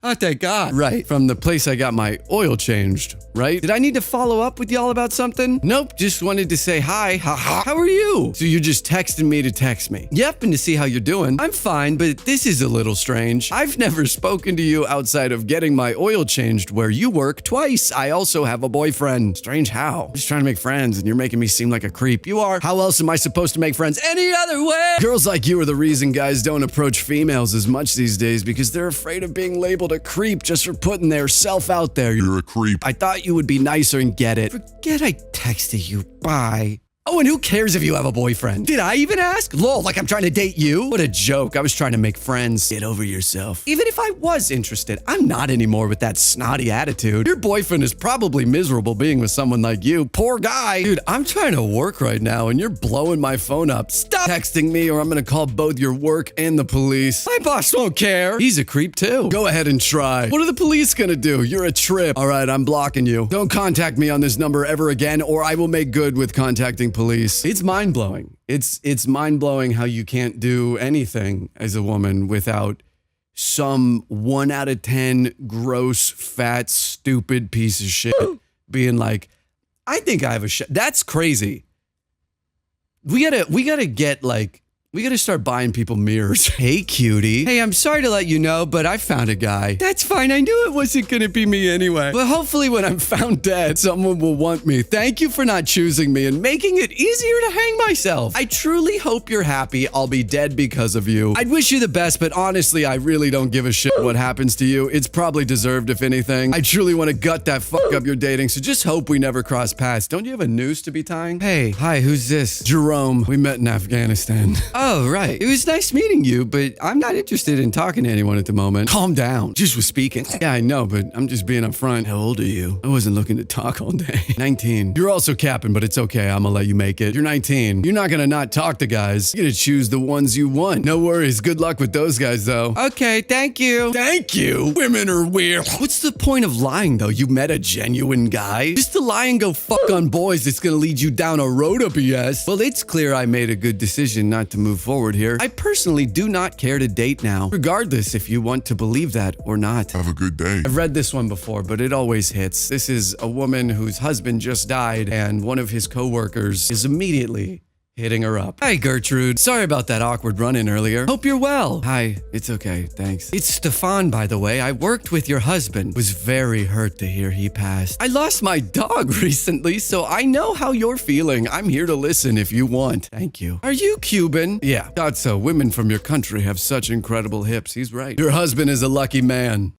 Oh, thank God. Right, from the place I got my oil changed, right? Did I need to follow up with y'all about something? Nope, just wanted to say hi. How are you? So you're just texting me to text me? Yep, and to see how you're doing. I'm fine, but this is a little strange. I've never spoken to you outside of getting my oil changed where you work twice. I also have a boyfriend. Strange how? I'm just trying to make friends and you're making me seem like a creep. You are. How else am I supposed to make friends any other way? Girls like you are the reason guys don't approach females as much these days because they're afraid of being labeled a creep just for putting their self out there. You're a creep. I thought you would be nicer and get it. Forget I texted you. Bye. Oh, and who cares if you have a boyfriend? Did I even ask? Lol, like I'm trying to date you? What a joke. I was trying to make friends. Get over yourself. Even if I was interested, I'm not anymore with that snotty attitude. Your boyfriend is probably miserable being with someone like you. Poor guy. Dude, I'm trying to work right now and you're blowing my phone up. Stop texting me or I'm gonna call both your work and the police. My boss won't care. He's a creep too. Go ahead and try. What are the police gonna do? You're a trip. All right, I'm blocking you. Don't contact me on this number ever again or I will make good with contacting police. It's mind-blowing. It's mind-blowing how you can't do anything as a woman without some 1 out of 10 gross, fat, stupid piece of shit being like, I think I have a shit. That's crazy. We gotta get like, we gotta start buying people mirrors. Hey, cutie. Hey, I'm sorry to let you know, but I found a guy. That's fine. I knew it wasn't gonna be me anyway. But hopefully when I'm found dead, someone will want me. Thank you for not choosing me and making it easier to hang myself. I truly hope you're happy. I'll be dead because of you. I'd wish you the best, but honestly, I really don't give a shit what happens to you. It's probably deserved, if anything. I truly want to gut that fuck up you're dating, so just hope we never cross paths. Don't you have a noose to be tying? Hey, hi, who's this? Jerome. We met in Afghanistan. Oh, right. It was nice meeting you, but I'm not interested in talking to anyone at the moment. Calm down. Just was speaking. Yeah, I know, but I'm just being upfront. How old are you? I wasn't looking to talk all day. 19. You're also capping, but it's okay. I'm gonna let you make it. You're 19. You're not gonna not talk to guys. You're gonna choose the ones you want. No worries. Good luck with those guys, though. Okay, thank you. Thank you? Women are weird. What's the point of lying, though? You met a genuine guy? Just to lie and go fuck on boys that's gonna lead you down a road of BS. Well, it's clear I made a good decision not to move forward here. I personally do not care to date now, regardless if you want to believe that or not. Have a good day. I've read this one before, but it always hits. This is a woman whose husband just died, and one of his coworkers is immediately hitting her up. Hi, Gertrude. Sorry about that awkward run-in earlier. Hope you're well. Hi. It's okay. Thanks. It's Stefan, by the way. I worked with your husband. Was very hurt to hear he passed. I lost my dog recently, so I know how you're feeling. I'm here to listen if you want. Thank you. Are you Cuban? Yeah. Thought so. Women from your country have such incredible hips. He's right. Your husband is a lucky man.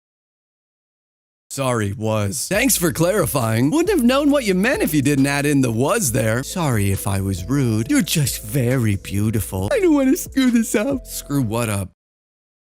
Sorry, was. Thanks for clarifying. Wouldn't have known what you meant if you didn't add in the was there. Sorry if I was rude. You're just very beautiful. I don't want to screw this up. Screw what up?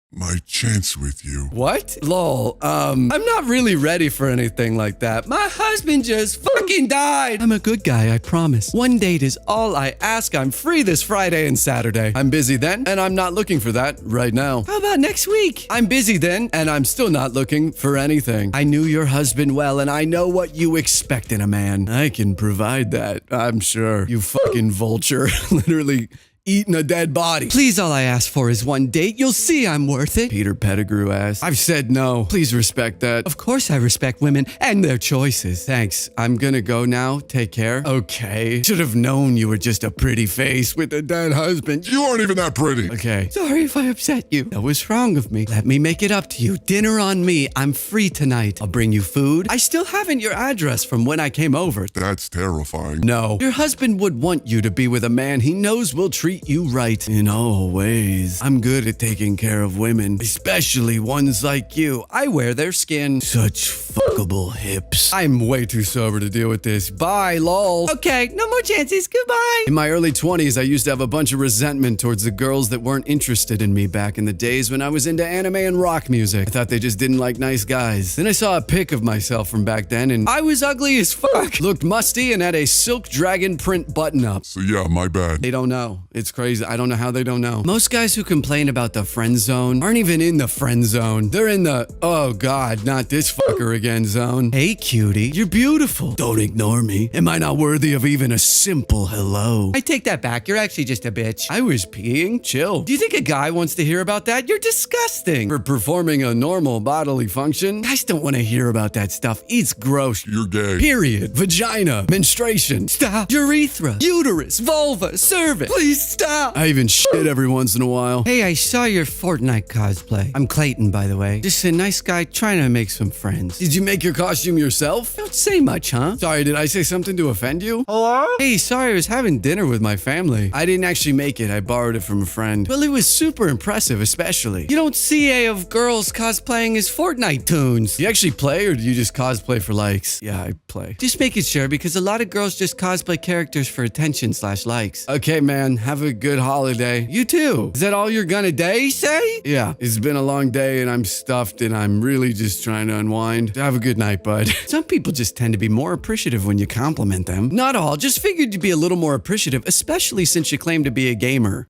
My chance with you. What? Lol, I'm not really ready for anything like that. My husband just fucking died. I'm a good guy, I promise. One date is all I ask. I'm free this Friday and Saturday. I'm busy then, and I'm not looking for that right now. How about next week? I'm busy then, and I'm still not looking for anything. I knew your husband well, and I know what you expect in a man. I can provide that, I'm sure. You fucking vulture. Literally eating a dead body. Please, all I ask for is one date. You'll see I'm worth it. Peter Pettigrew asked. I've said no. Please respect that. Of course I respect women and their choices. Thanks. I'm gonna go now. Take care. Okay. Should have known you were just a pretty face with a dead husband. You aren't even that pretty. Okay. Sorry if I upset you. That was wrong of me. Let me make it up to you. Dinner on me. I'm free tonight. I'll bring you food. I still haven't your address from when I came over. That's terrifying. No. Your husband would want you to be with a man he knows will treat you right in all ways. I'm good at taking care of women, especially ones like you. I wear their skin. Such fuckable hips. I'm way too sober to deal with this. Bye, lol. Okay, no more chances. Goodbye. In my early 20s, I used to have a bunch of resentment towards the girls that weren't interested in me back in the days when I was into anime and rock music. I thought they just didn't like nice guys. Then I saw a pic of myself from back then, and I was ugly as fuck. Looked musty and had a silk dragon print button-up. So yeah, my bad. They don't know. It's crazy. I don't know how they don't know. Most guys who complain about the friend zone aren't even in the friend zone. They're in the, oh God, not this fucker again zone. Hey, cutie, you're beautiful. Don't ignore me. Am I not worthy of even a simple hello? I take that back. You're actually just a bitch. I was peeing. Chill. Do you think a guy wants to hear about that? You're disgusting. For performing a normal bodily function, guys don't want to hear about that stuff. It's gross. You're gay. Period. Vagina. Menstruation. Stop. Urethra. Uterus. Vulva. Cervix. Please stop. I even shit every once in a while. Hey, I saw your Fortnite cosplay. I'm Clayton, by the way. Just a nice guy trying to make some friends. Did you make your costume yourself? Don't say much, huh? Sorry, did I say something to offend you? Hello? Hey, sorry, I was having dinner with my family. I didn't actually make it. I borrowed it from a friend. Well, it was super impressive, especially. You don't see of girls cosplaying as Fortnite tunes. Do you actually play, or do you just cosplay for likes? Yeah, I play. Just making sure, because a lot of girls just cosplay characters for attention/likes. Okay, man, have a good holiday. You too. Is that all you're gonna say? Yeah, it's been a long day and I'm stuffed and I'm really just trying to unwind. Have a good night, bud. Some people just tend to be more appreciative when you compliment them. Not all, just figured you'd be a little more appreciative, especially since you claim to be a gamer.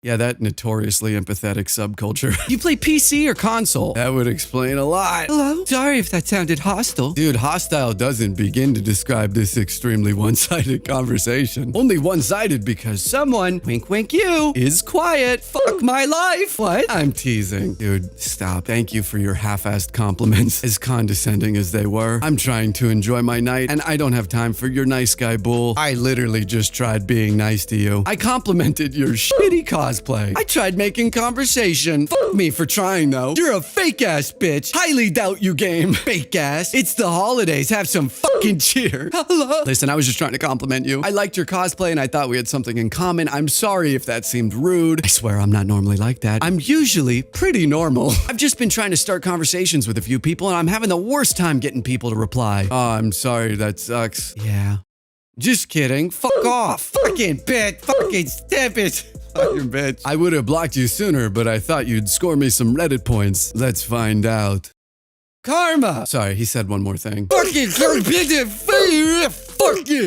Yeah, that notoriously empathetic subculture. You play PC or console? That would explain a lot. Hello? Sorry if that sounded hostile. Dude, hostile doesn't begin to describe this extremely one-sided conversation. Only one-sided because someone, wink wink you, is quiet. Fuck my life. What? I'm teasing. Dude, stop. Thank you for your half-assed compliments, as condescending as they were. I'm trying to enjoy my night, and I don't have time for your nice guy bull. I literally just tried being nice to you. I complimented your shitty cosplay. I tried making conversation. Fuck me for trying, though. You're a fake-ass bitch. Highly doubt you, game. Fake-ass. It's the holidays. Have some fucking cheer. Hello? Listen, I was just trying to compliment you. I liked your cosplay, and I thought we had something in common. I'm sorry if that seemed rude. I swear I'm not normally like that. I'm usually pretty normal. I've just been trying to start conversations with a few people, and I'm having the worst time getting people to reply. Oh, I'm sorry. That sucks. Yeah. Just kidding. Fuck off. Fucking bitch. Fucking step it. Your bitch. I would have blocked you sooner, but I thought you'd score me some Reddit points. Let's find out. Karma! Sorry, he said one more thing. Fuck you!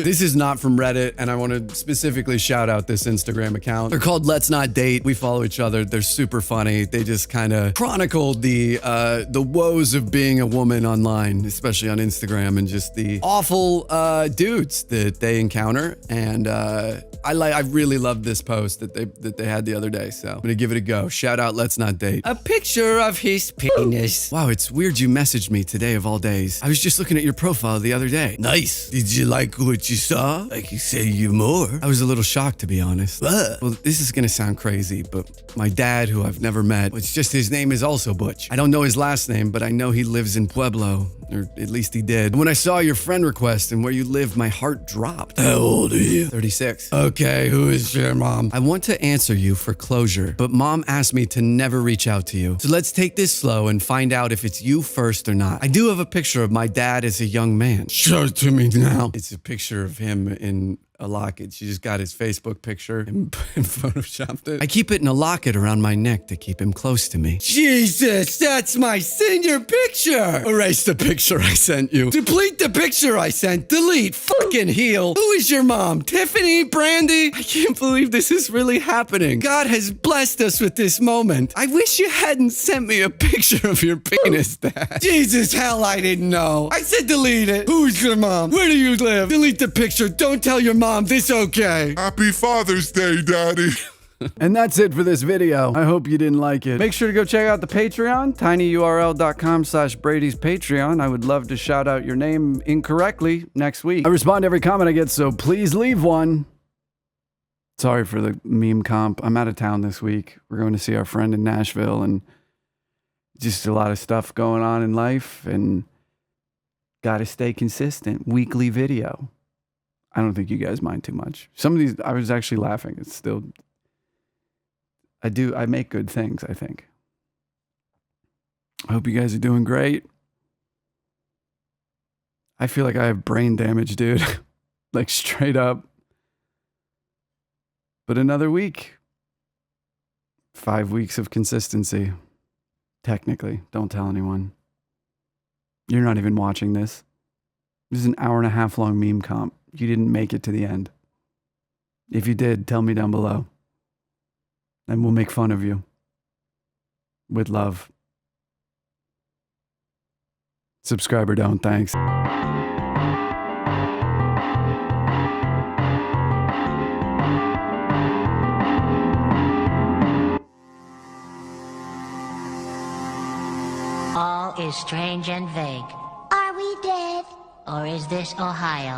This is not from Reddit, and I want to specifically shout out this Instagram account. They're called Let's Not Date. We follow each other. They're super funny. They just kind of chronicled the woes of being a woman online, especially on Instagram, and just the awful dudes that they encounter. And I really loved this post that they had the other day, so I'm gonna give it a go. Shout out Let's Not Date. A picture of his penis. Wow, it's weird you messaged me today of all days. I was just looking at your profile the other day. Nice. Did you like what you saw? I can say you more. I was a little shocked, to be honest. Well, this is gonna sound crazy, but my dad, who I've never met, it's just his name is also Butch. I don't know his last name, but I know he lives in Pueblo, or at least he did. When I saw your friend request and where you live, my heart dropped. How old are you? 36. Okay, who is your mom? I want to answer you for closure, but mom asked me to never reach out to you. So let's take this slow and find out if it's you first or not. I do have a picture of my dad as a young man. Show it to me now. It's a picture of him in a locket. She just got his Facebook picture and photoshopped it. I keep it in a locket around my neck to keep him close to me. Jesus, that's my senior picture. Erase the picture I sent you. Delete the picture I sent. Delete. Fucking heel. Who is your mom? Tiffany? Brandy? I can't believe this is really happening. God has blessed us with this moment. I wish you hadn't sent me a picture of your penis, Dad. Jesus, hell, I didn't know. I said delete it. Who's your mom? Where do you live? Delete the picture. Don't tell your mom this okay. Happy Father's Day, Daddy. And that's it for this video. I hope you didn't like it. Make sure to go check out the Patreon, tinyurl.com/Brady's Patreon. I would love to shout out your name incorrectly next week. I respond to every comment I get, so please leave one. Sorry for the meme comp. I'm out of town this week. We're going to see our friend in Nashville, and just a lot of stuff going on in life, and gotta stay consistent. Weekly video. I don't think you guys mind too much. Some of these, I was actually laughing. It's still, I make good things, I think. I hope you guys are doing great. I feel like I have brain damage, dude. Like straight up. But another week. 5 weeks of consistency. Technically, don't tell anyone. You're not even watching this. This is an 1.5 hour long meme comp. You didn't make it to the end. If you did, tell me down below. And we'll make fun of you. With love. Subscribe or don't, thanks. All is strange and vague. Are we dead? Or is this Ohio?